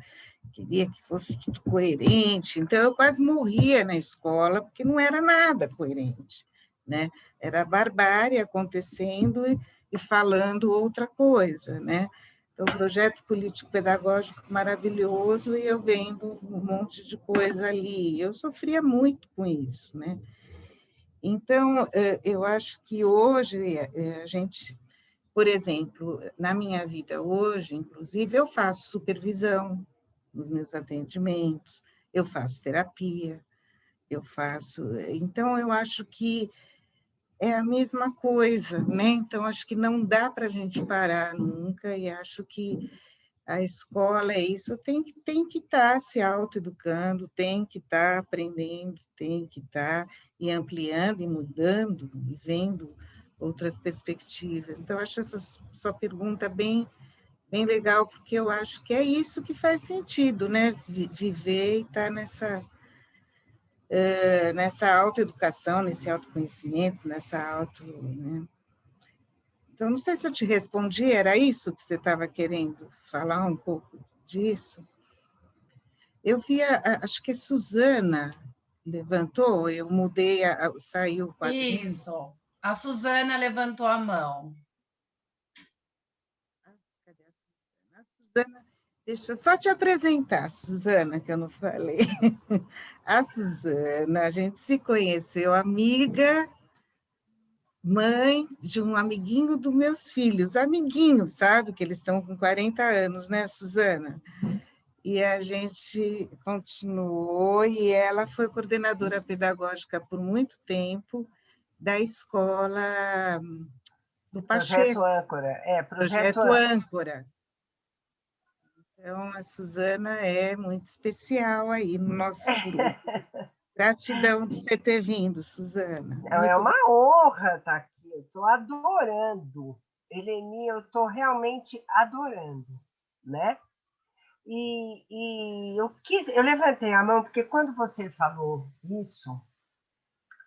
queria que fosse tudo coerente, então eu quase morria na escola, porque não era nada coerente, né? Era barbárie acontecendo e falando outra coisa, né? Então, projeto político-pedagógico maravilhoso e eu vendo um monte de coisa ali. Eu sofria muito com isso, né? Então, eu acho que hoje a gente, por exemplo, na minha vida hoje, inclusive, eu faço supervisão nos meus atendimentos, eu faço terapia, então, eu acho que é a mesma coisa, né? Então, acho que não dá para a gente parar nunca, e acho que a escola é isso, tem que estar se autoeducando, tem que estar aprendendo, tem que estar e ampliando e mudando e vendo outras perspectivas. Então, acho essa sua pergunta bem legal, porque eu acho que é isso que faz sentido, né? Viver e estar nessa autoeducação, nesse autoconhecimento, né? Então, não sei se eu te respondi, era isso que você estava querendo falar um pouco disso? Eu vi, acho que a Suzana levantou, eu mudei, saiu o quadrinho. Isso, a Suzana levantou a mão. Cadê a Suzana? Deixa eu só te apresentar, Suzana, que eu não falei. A Suzana, a gente se conheceu, amiga, mãe de um amiguinho dos meus filhos, amiguinho, sabe? Que eles estão com 40 anos, né, Suzana? E a gente continuou, e ela foi coordenadora pedagógica por muito tempo da escola do Pacheco. Projeto Âncora. Projeto Âncora. Então, a Suzana é muito especial aí no nosso grupo. Gratidão de você ter vindo, Suzana. É uma honra estar aqui, eu estou adorando. Eleni, eu estou realmente adorando, né? E eu levantei a mão, porque quando você falou isso,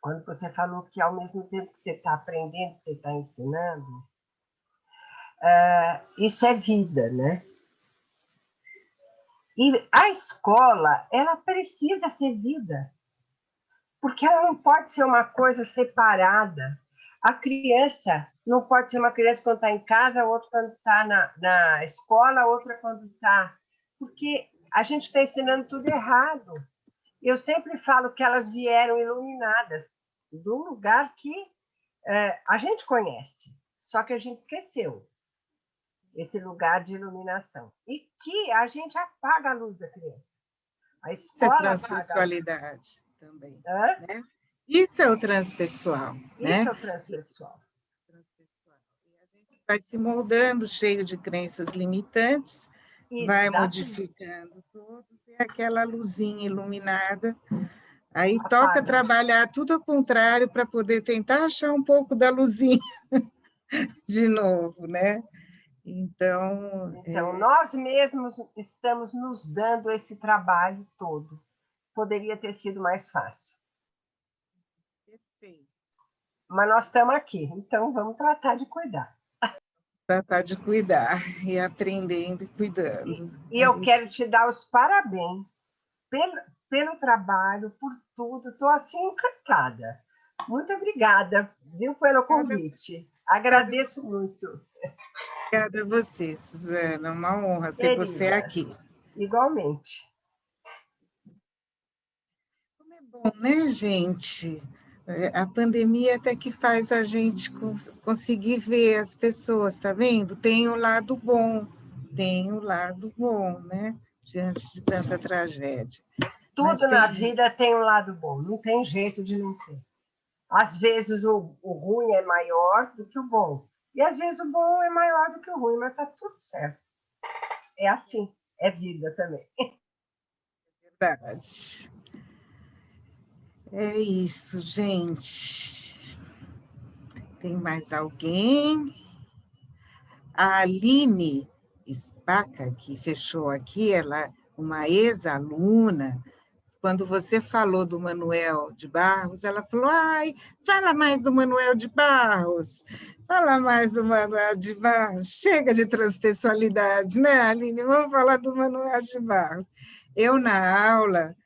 quando você falou que ao mesmo tempo que você está aprendendo, você está ensinando, isso é vida, né? E a escola, ela precisa ser vida, porque ela não pode ser uma coisa separada. A criança não pode ser uma criança quando está em casa, outra quando está na escola, outra quando está... Porque a gente está ensinando tudo errado. Eu sempre falo que elas vieram iluminadas de um lugar que a gente conhece, só que a gente esqueceu esse lugar de iluminação. E que a gente apaga a luz da criança. A escola Isso é transpessoalidade também. Né? Isso é o transpessoal. Né? Isso é o transpessoal. E a gente vai se moldando, cheio de crenças limitantes, vai modificando tudo, e aquela luzinha iluminada. Aí toca trabalhar tudo ao contrário para poder tentar achar um pouco da luzinha de novo, né? Então, nós mesmos estamos nos dando esse trabalho todo. Poderia ter sido mais fácil. Perfeito. Mas nós estamos aqui, então vamos tratar de cuidar. Tratar de cuidar, e aprendendo e cuidando. E eu quero te dar os parabéns pelo trabalho, por tudo. Estou assim encantada. Muito obrigada, viu, pelo convite. Agradeço muito. Obrigada a você, Suzana. Uma honra ter você aqui. Igualmente. Como é bom, né, gente? A pandemia até que faz a gente conseguir ver as pessoas, tá vendo? Tem o lado bom, né? Diante de tanta tragédia. Tudo na vida tem um lado bom, não tem jeito de não ter. Às vezes o ruim é maior do que o bom. E às vezes o bom é maior do que o ruim, mas está tudo certo. É assim, é vida também. Verdade. É isso, gente. Tem mais alguém? A Aline Spaca, que fechou aqui, ela é uma ex-aluna. Quando você falou do Manuel de Barros, ela falou, ai, fala mais do Manuel de Barros, fala mais do Manuel de Barros, chega de transpessoalidade, né, Aline? Vamos falar do Manuel de Barros. Eu, na aula,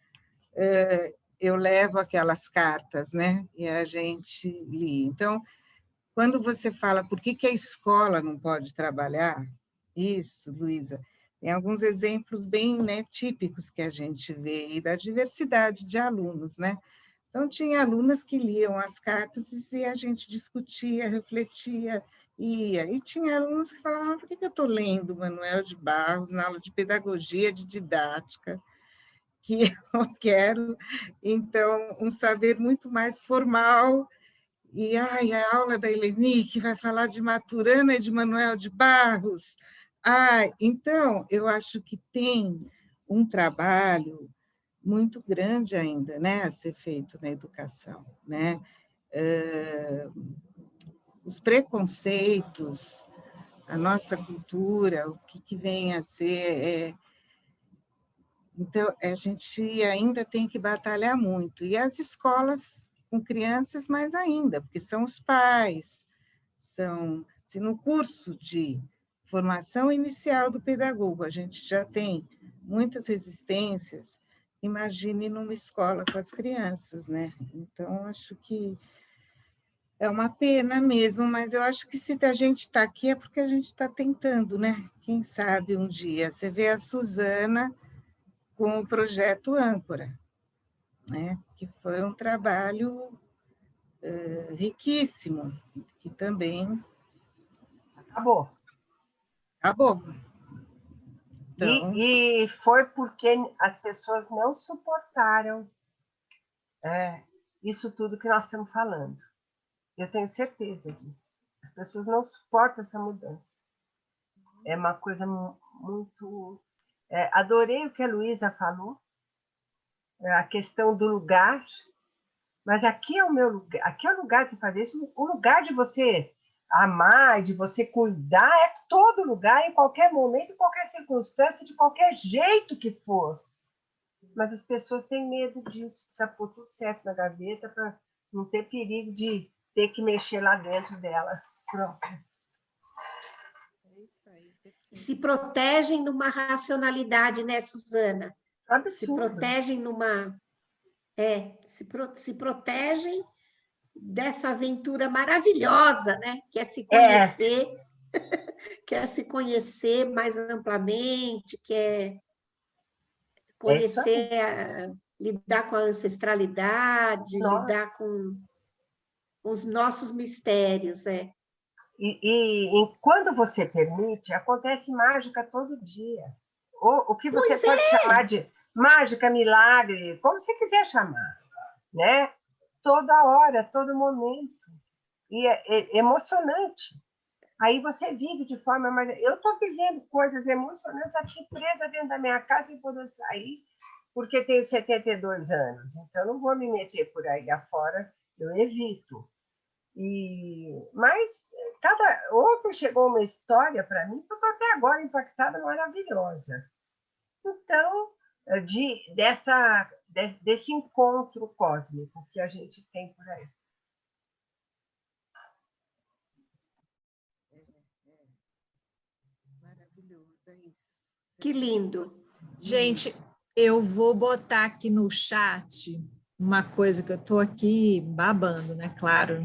eu levo aquelas cartas, né, e a gente lê. Então, quando você fala por que a escola não pode trabalhar, isso, Luísa, tem alguns exemplos bem, né, típicos que a gente vê, e da diversidade de alunos, né? Então, tinha alunas que liam as cartas e a gente discutia, refletia, ia. E tinha alunos que falavam, por que eu estou lendo Manuel de Barros na aula de pedagogia, de didática, que eu quero, então, um saber muito mais formal. E a aula da Eleni, que vai falar de Maturana e de Manuel de Barros. Então, eu acho que tem um trabalho muito grande ainda, né, a ser feito na educação, né? Os preconceitos, a nossa cultura, o que vem a ser... Então, a gente ainda tem que batalhar muito. E as escolas com crianças mais ainda, porque são os pais, se no curso de formação inicial do pedagogo a gente já tem muitas resistências, imagine numa escola com as crianças, né? Então, acho que é uma pena mesmo, mas eu acho que se a gente está aqui é porque a gente está tentando, né? Quem sabe um dia. Você vê a Suzana com o projeto Âncora, né? Que foi um trabalho riquíssimo, que também... Acabou. Então... E foi porque as pessoas não suportaram isso tudo que nós estamos falando. Eu tenho certeza disso. As pessoas não suportam essa mudança. É uma coisa muito... adorei o que a Luísa falou, a questão do lugar, mas aqui é o meu lugar, aqui é o lugar de fazer isso, o lugar de você amar, de você cuidar, é todo lugar, em qualquer momento, em qualquer circunstância, de qualquer jeito que for. Mas as pessoas têm medo disso, precisa pôr tudo certo na gaveta para não ter perigo de ter que mexer lá dentro dela. Pronto. Se protegem numa racionalidade, né, Suzana? Absurdo. Se protegem numa... se protegem dessa aventura maravilhosa, né? Que é se conhecer, quer se conhecer mais amplamente, quer conhecer, lidar com a ancestralidade, lidar com os nossos mistérios, E quando você permite, acontece mágica todo dia. O que você pode chamar de mágica, milagre, como você quiser chamar, né? Toda hora, todo momento. E é emocionante. Aí você vive de forma mais... Eu estou vivendo coisas emocionantes aqui presa dentro da minha casa sem poder sair, porque tenho 72 anos. Então, não vou me meter por aí afora, eu evito. Mas ontem chegou uma história para mim que eu estou até agora impactada, maravilhosa. Então, desse encontro cósmico que a gente tem por aí. Maravilhoso, é isso. Que lindo. Gente, eu vou botar aqui no chat uma coisa que eu estou aqui babando, né? Claro,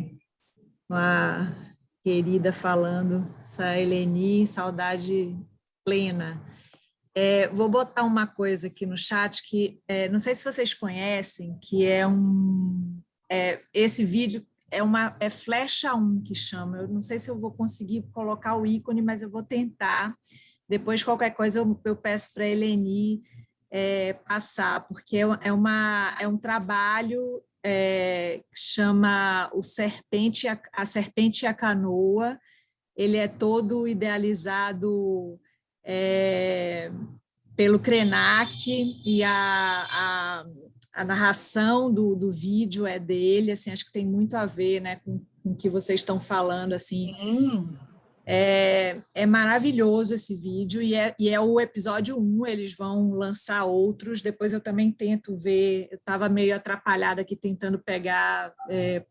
uma querida falando, essa Eleni, saudade plena. Vou botar uma coisa aqui no chat que não sei se vocês conhecem, que esse vídeo é Flecha 1 que chama. Eu não sei se eu vou conseguir colocar o ícone, mas eu vou tentar. Depois, qualquer coisa, eu peço para a Eleni passar, porque é um trabalho que chama A Serpente e a Canoa. Ele é todo idealizado pelo Krenak, e a narração do vídeo é dele, assim, acho que tem muito a ver, né, com o que vocês estão falando, assim. É maravilhoso esse vídeo, e é o episódio 1, eles vão lançar outros, depois eu também tento ver, eu estava meio atrapalhada aqui tentando pegar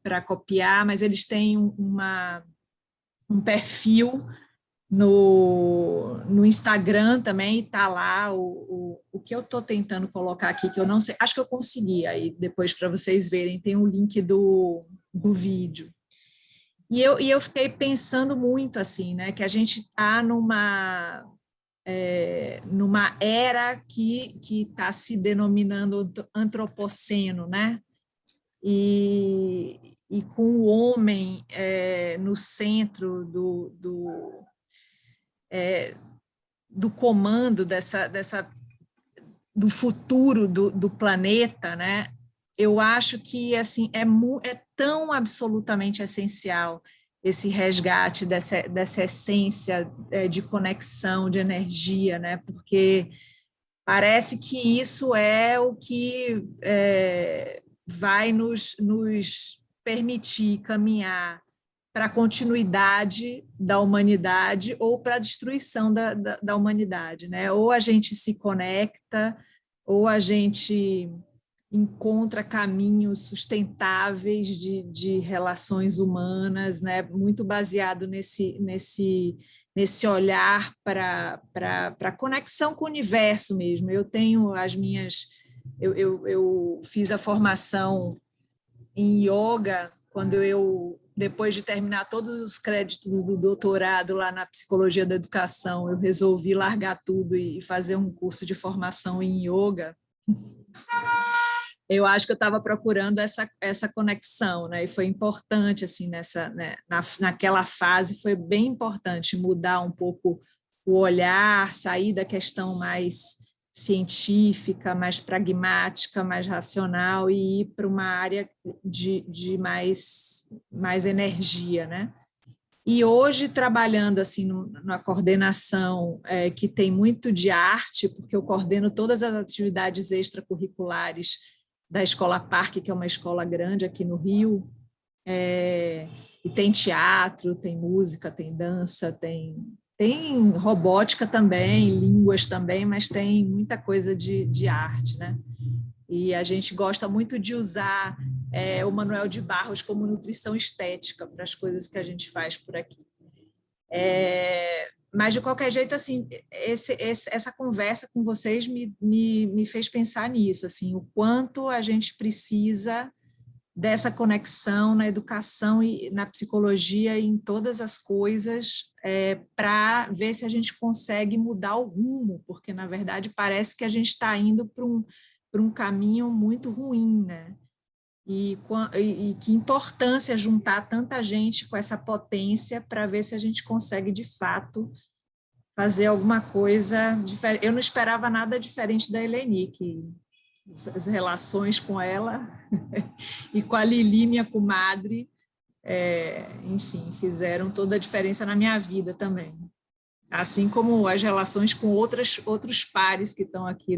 para copiar, mas eles têm um perfil no Instagram também, está lá o que eu estou tentando colocar aqui, que eu não sei, acho que eu consegui aí depois para vocês verem, tem o link do vídeo. E eu fiquei pensando muito assim, né, que a gente está numa era que está se denominando antropoceno, né? E com o homem no centro do comando do futuro do planeta, né? Eu acho que assim é tão absolutamente essencial esse resgate dessa essência de conexão, de energia, né? Porque parece que isso é o que vai nos permitir caminhar para a continuidade da humanidade ou para a destruição da humanidade, né? Ou a gente se conecta, ou a gente encontra caminhos sustentáveis de relações humanas, né? Muito baseado nesse olhar para a conexão com o universo mesmo. Eu tenho eu fiz a formação em yoga quando depois de terminar todos os créditos do doutorado lá na psicologia da educação, eu resolvi largar tudo e fazer um curso de formação em yoga. Eu acho que eu estava procurando essa conexão, né? E foi importante, assim, naquela fase, foi bem importante mudar um pouco o olhar, sair da questão mais científica, mais pragmática, mais racional, e ir para uma área de mais energia, né? E hoje, trabalhando assim na coordenação que tem muito de arte, porque eu coordeno todas as atividades extracurriculares da Escola Parque, que é uma escola grande aqui no Rio, e tem teatro, tem música, tem dança, tem robótica também, línguas também, mas tem muita coisa de arte, né? E a gente gosta muito de usar o Manuel de Barros como nutrição estética para as coisas que a gente faz por aqui. Mas, de qualquer jeito, assim, essa conversa com vocês me fez pensar nisso, assim, o quanto a gente precisa dessa conexão na educação e na psicologia e em todas as coisas, para ver se a gente consegue mudar o rumo, porque, na verdade, parece que a gente está indo para um caminho muito ruim, né? E que importância juntar tanta gente com essa potência para ver se a gente consegue, de fato, fazer alguma coisa diferente. Eu não esperava nada diferente da Eleni, que as relações com ela e com a Lili, minha comadre, enfim, fizeram toda a diferença na minha vida também. Assim como as relações com outros pares que estão aqui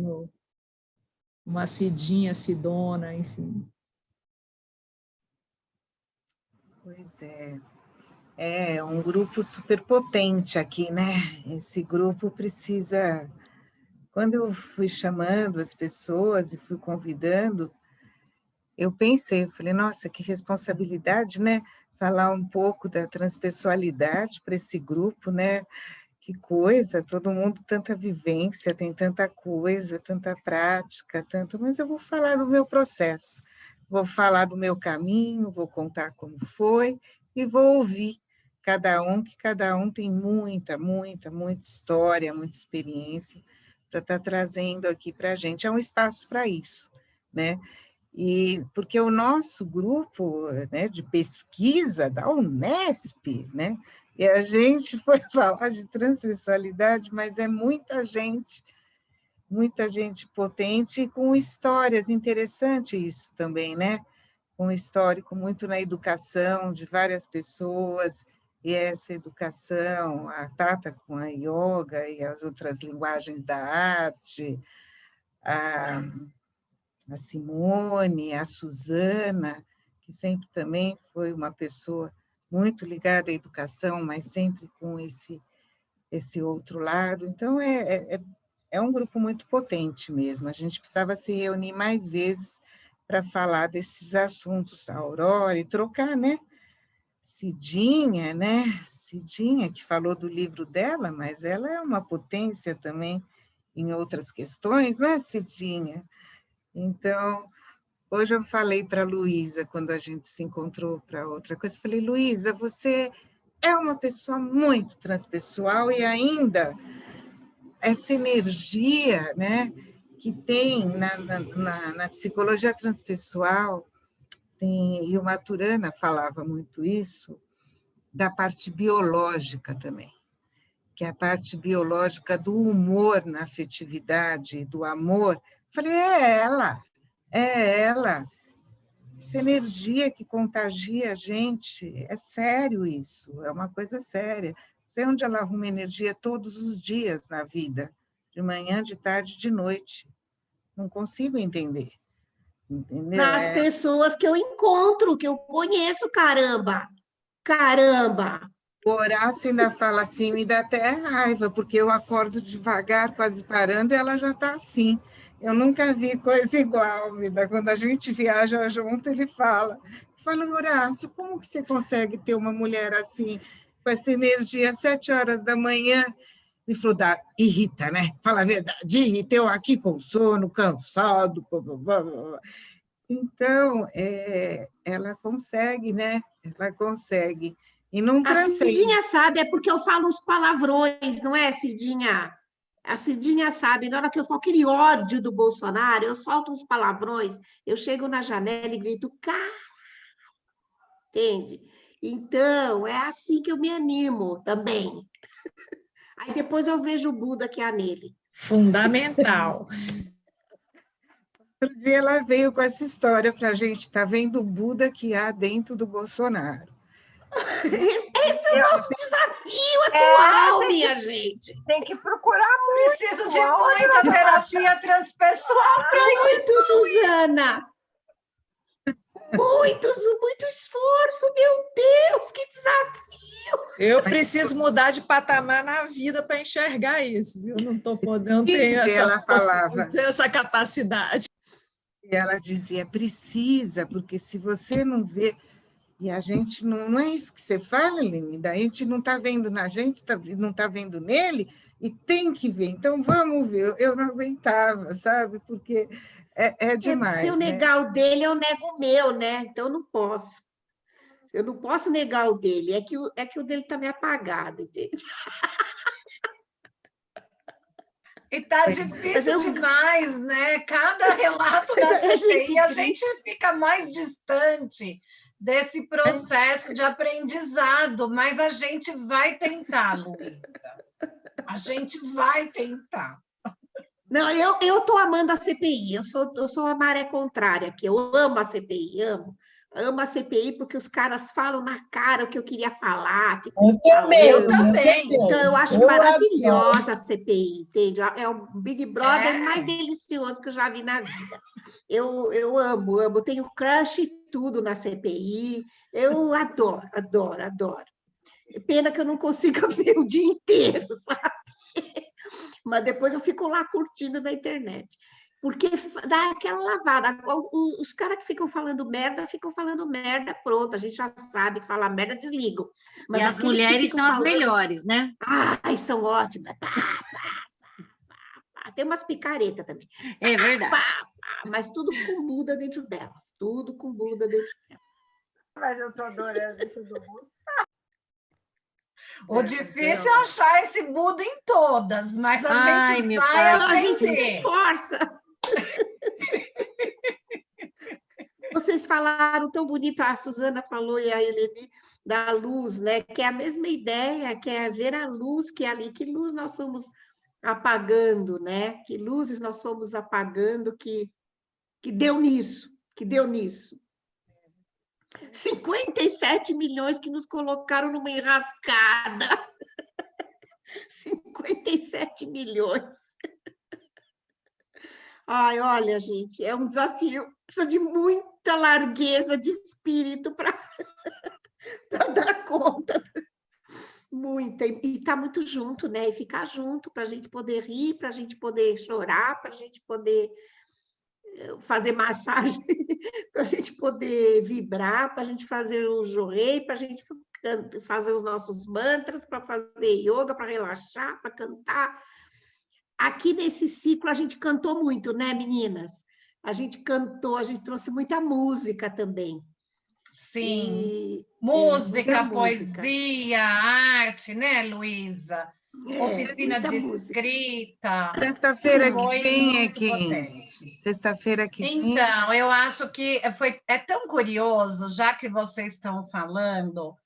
uma Cidinha, Sidona, enfim. Pois é. É um grupo super potente aqui, né? Esse grupo precisa... Quando eu fui chamando as pessoas e fui convidando, eu falei, nossa, que responsabilidade, né? Falar um pouco da transpessoalidade para esse grupo, né? Que coisa, todo mundo, tanta vivência, tem tanta coisa, tanta prática, mas eu vou falar do meu processo, vou falar do meu caminho, vou contar como foi e vou ouvir que cada um tem muita história, muita experiência para estar trazendo aqui para a gente. É um espaço para isso, né? E porque o nosso grupo, né, de pesquisa da Unesp, né? E a gente foi falar de transversalidade, mas é muita gente potente e com histórias, interessante isso também, né? Um histórico muito na educação de várias pessoas, e essa educação, a Tata com a yoga e as outras linguagens da arte, a Simone, a Suzana, que sempre também foi uma pessoa muito ligada à educação, mas sempre com esse outro lado. Então, é um grupo muito potente mesmo. A gente precisava se reunir mais vezes para falar desses assuntos, a Aurora, e trocar, né? Cidinha, né? Cidinha, que falou do livro dela, mas ela é uma potência também em outras questões, né, Cidinha? Então, hoje eu falei para a Luísa, quando a gente se encontrou para outra coisa, eu falei, Luísa, você é uma pessoa muito transpessoal e ainda essa energia, né, que tem na psicologia transpessoal, e o Maturana falava muito isso, da parte biológica também, que é a parte biológica do humor na afetividade, do amor. Falei, é ela, essa energia que contagia a gente, é sério isso, é uma coisa séria. Não sei onde ela arruma energia todos os dias na vida, de manhã, de tarde, de noite. Não consigo entender. Entendeu? Nas pessoas que eu encontro, que eu conheço, caramba! Caramba! O Horácio ainda fala assim, me dá até raiva, porque eu acordo devagar, quase parando, e ela já está assim. Eu nunca vi coisa igual, vida. Quando a gente viaja junto, ele fala, Horácio, como que você consegue ter uma mulher assim, com essa energia, às 7 horas da manhã? Ele falou, irrita, né? Fala a verdade, irrita, eu aqui com sono, cansado, blá, blá, blá. Então, ela consegue, né? Ela consegue. E não a Cidinha sabe, é porque eu falo uns palavrões, não é, Cidinha? A Cidinha sabe, na hora que eu falo aquele ódio do Bolsonaro, eu solto uns palavrões, eu chego na janela e grito, cara, entende? Então, é assim que eu me animo também. Aí depois eu vejo o Buda que há nele. Fundamental. Outro dia ela veio com essa história para a gente, está vendo o Buda que há dentro do Bolsonaro. Esse é o nosso desafio atual, minha gente. Tem que procurar muito. Preciso de muita terapia transpessoal. Muito, Suzana. Muito esforço, meu Deus, que desafio. Eu preciso mudar de patamar na vida para enxergar isso, viu? Não estou podendo ter essa capacidade. E ela dizia, precisa, porque se você não vê... E a gente não é isso que você fala, Lenida, a gente não está vendo na gente, não está vendo nele, e tem que ver. Então, vamos ver. Eu não aguentava, sabe? Porque É demais, Se eu né? negar o dele, eu nego o meu, né? Então, eu não posso. Eu não posso negar o dele, é que o dele está meio apagado, entende? E tá difícil demais, né? Cada relato Mas da a gente CPI, a gente fica mais distante desse processo de aprendizado, mas a gente vai tentar, Luísa. A gente vai tentar. Não, eu estou amando a CPI, eu sou a maré contrária aqui, eu amo a CPI, amo a CPI porque os caras falam na cara o que eu queria falar. Eu também. Então, eu acho maravilhosa a CPI, entende? É o Big Brother mais delicioso que eu já vi na vida. Eu amo, tenho crush e tudo na CPI, eu adoro, adoro, adoro. Pena que eu não consigo ver o dia inteiro, sabe? Mas depois eu fico lá curtindo na internet. Porque dá aquela lavada. Os caras que ficam falando merda, pronto. A gente já sabe que falar merda, desligam. Mas e as mulheres são as melhores, né? Ai, são ótimas. Tem umas picaretas também. É verdade. Mas tudo com Buda dentro delas. Tudo com Buda dentro delas. Mas eu estou adorando isso do Buda. O difícil é achar esse Buda em todas, mas a gente vai aprender. A gente se esforça. Vocês falaram tão bonito, a Suzana falou e a Eleni, da luz, né? Que é a mesma ideia, que é ver a luz que é ali. Que luz nós somos apagando, né? Que luzes nós somos apagando que deu nisso, 57 milhões que nos colocaram numa enrascada. 57 milhões. Ai, olha, gente, é um desafio. Precisa de muita largueza de espírito para dar conta. Muita. E estar muito junto, né? E ficar junto para a gente poder rir, para a gente poder chorar, para a gente poder fazer massagem, para a gente poder vibrar, para a gente fazer o jorei, para a gente fazer os nossos mantras, para fazer yoga, para relaxar, para cantar. Aqui nesse ciclo a gente cantou muito, né, meninas? A gente cantou, a gente trouxe muita música também. Sim, música, poesia, arte, né, Luísa? Oficina de escrita. Sexta-feira que vem aqui. Sexta-feira que vem. Então, eu acho que é tão curioso, já que vocês estão falando,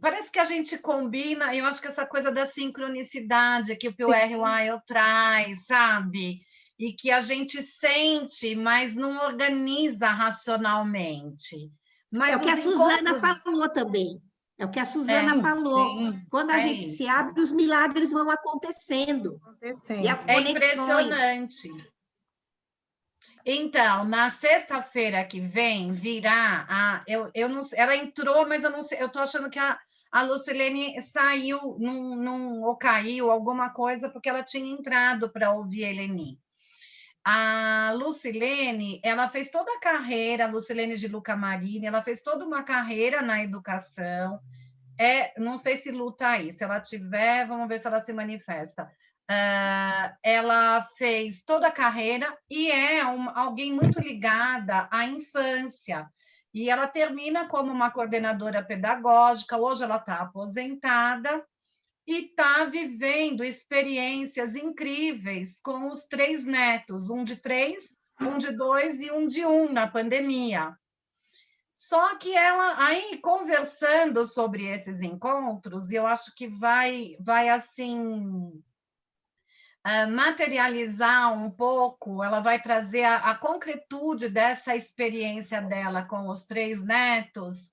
parece que a gente combina, eu acho que essa coisa da sincronicidade que o Pierre Weil traz, sabe? E que a gente sente, mas não organiza racionalmente. Mas é o que a Suzana falou também. É o que a Suzana falou. Sim, quando a gente se abre, os milagres vão acontecendo. E as é impressionante. Então, na sexta-feira que vem, virá eu não sei, ela entrou, mas eu não sei, eu estou achando que a Lucilene saiu ou caiu, alguma coisa, porque ela tinha entrado para ouvir a Eleni. A Lucilene, ela fez toda a carreira, a Lucilene de Luca Marini, ela fez toda uma carreira na educação. Não sei se Lu está aí, se ela tiver, vamos ver se ela se manifesta. Ela fez toda a carreira e é alguém muito ligada à infância. E ela termina como uma coordenadora pedagógica, hoje ela está aposentada, e está vivendo experiências incríveis com os 3 netos, um de 3, um de 2 e um de 1 na pandemia. Só que ela, aí, conversando sobre esses encontros, eu acho que vai assim, materializar um pouco, ela vai trazer a concretude dessa experiência dela com os 3 netos,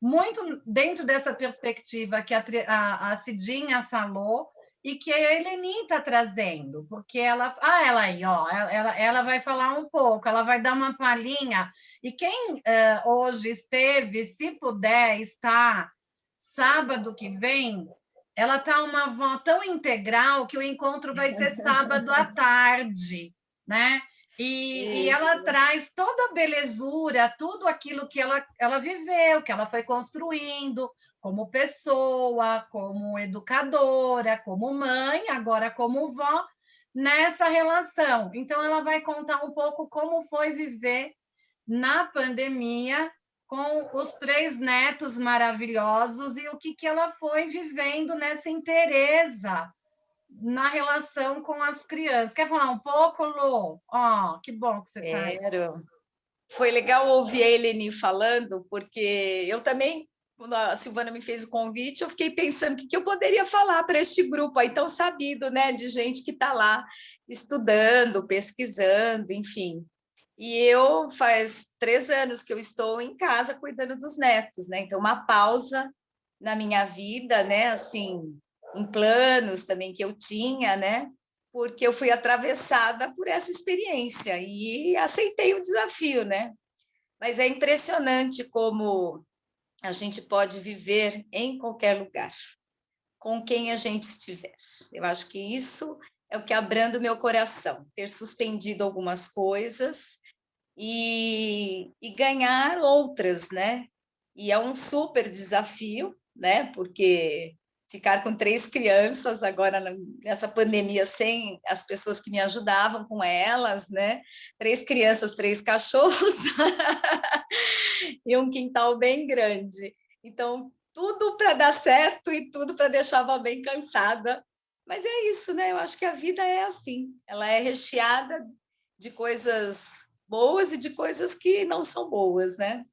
muito dentro dessa perspectiva que a Cidinha falou e que a Eleni está trazendo, porque ela aí, ó, ela vai falar um pouco, ela vai dar uma palhinha, e quem hoje esteve, se puder estar sábado que vem, ela está uma voz tão integral que o encontro vai ser sábado à tarde, né? E ela traz toda a belezura, tudo aquilo que ela viveu, que ela foi construindo como pessoa, como educadora, como mãe, agora como vó, nessa relação. Então, ela vai contar um pouco como foi viver na pandemia com os 3 netos maravilhosos e o que ela foi vivendo nessa inteireza na relação com as crianças. Quer falar um pouco, Lu? Oh, que bom que você está aí. Quero. Foi legal ouvir a Eleni falando, porque eu também, quando a Silvana me fez o convite, eu fiquei pensando o que eu poderia falar para este grupo aí tão sabido, né, de gente que está lá estudando, pesquisando, enfim. E eu faz 3 anos que eu estou em casa cuidando dos netos, né? Então, uma pausa na minha vida, né? Assim, em planos também que eu tinha, né? Porque eu fui atravessada por essa experiência e aceitei o desafio, né? Mas é impressionante como a gente pode viver em qualquer lugar, com quem a gente estiver. Eu acho que isso é o que abranda o meu coração, ter suspendido algumas coisas e ganhar outras, né? E é um super desafio, né? Porque ficar com 3 crianças agora nessa pandemia sem as pessoas que me ajudavam com elas, né? 3 crianças, 3 cachorros e um quintal bem grande. Então, tudo para dar certo e tudo para deixar a avó bem cansada. Mas é isso, né? Eu acho que a vida é assim. Ela é recheada de coisas boas e de coisas que não são boas, né?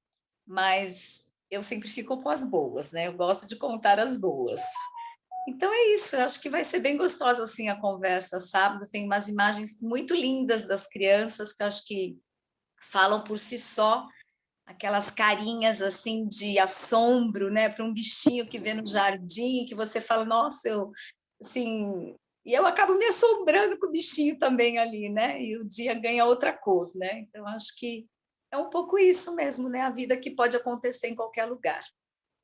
Mas eu sempre fico com as boas, né? Eu gosto de contar as boas. Então é isso, eu acho que vai ser bem gostosa assim a conversa sábado. Tem umas imagens muito lindas das crianças que eu acho que falam por si só, aquelas carinhas assim de assombro, né? Para um bichinho que vê no jardim, que você fala, nossa, eu assim. E eu acabo me assombrando com o bichinho também ali, né? E o dia ganha outra cor, né? Então, acho que é um pouco isso mesmo, né? A vida que pode acontecer em qualquer lugar.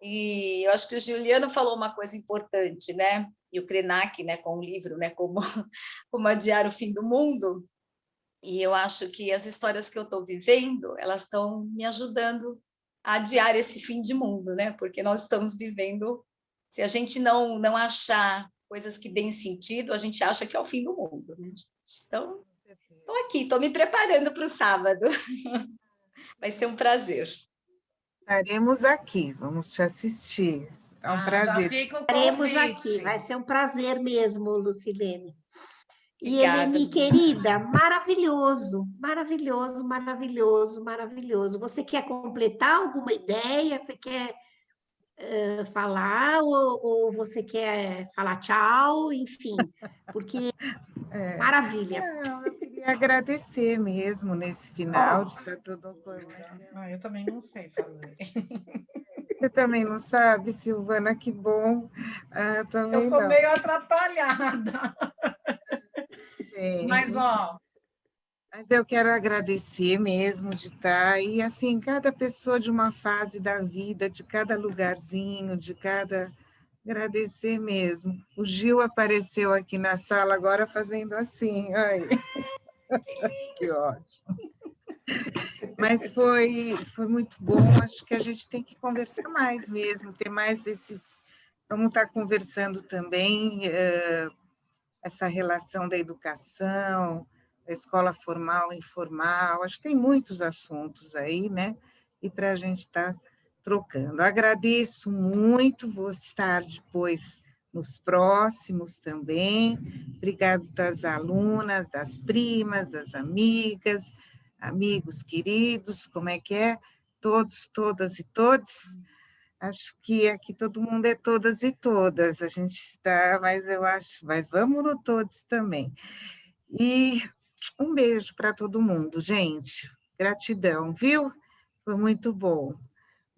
E eu acho que o Juliano falou uma coisa importante, né? E o Krenak, né, com o livro, né, como adiar o fim do mundo. E eu acho que as histórias que eu estou vivendo, elas estão me ajudando a adiar esse fim de mundo, né? Porque nós estamos vivendo, se a gente não achar coisas que deem sentido, a gente acha que é o fim do mundo, né? Então, estou aqui, estou me preparando para o sábado. Vai ser um prazer. Estaremos aqui, vamos te assistir. É um prazer. Estaremos aqui, vai ser um prazer mesmo, Lucilene. E Obrigada, Eleni, querida, maravilhoso, maravilhoso, maravilhoso, maravilhoso. Você quer completar alguma ideia? Você quer falar ou você quer falar tchau? Enfim, porque maravilha. Não, eu queria agradecer mesmo nesse final de estar tudo. Eu também não sei fazer. Você também não sabe, Silvana? Que bom. Eu também eu sou não. meio atrapalhada. Mas, Mas eu quero agradecer mesmo de estar, e assim, cada pessoa de uma fase da vida, de cada lugarzinho, de cada... Agradecer mesmo. O Gil apareceu aqui na sala agora fazendo assim. Ai. Que ótimo. Mas foi muito bom, acho que a gente tem que conversar mais mesmo, ter mais desses... Vamos estar conversando também essa relação da educação, da escola formal e informal, acho que tem muitos assuntos aí, né? E para a gente estar trocando. Agradeço muito, vou estar depois nos próximos também. Obrigado das alunas, das primas, das amigas, amigos queridos, como é que é? Todos, todas e todos. Acho que aqui todo mundo é todas e todas, a gente está, mas eu acho, mas vamos no todos também. E um beijo para todo mundo, gente. Gratidão, viu? Foi muito bom.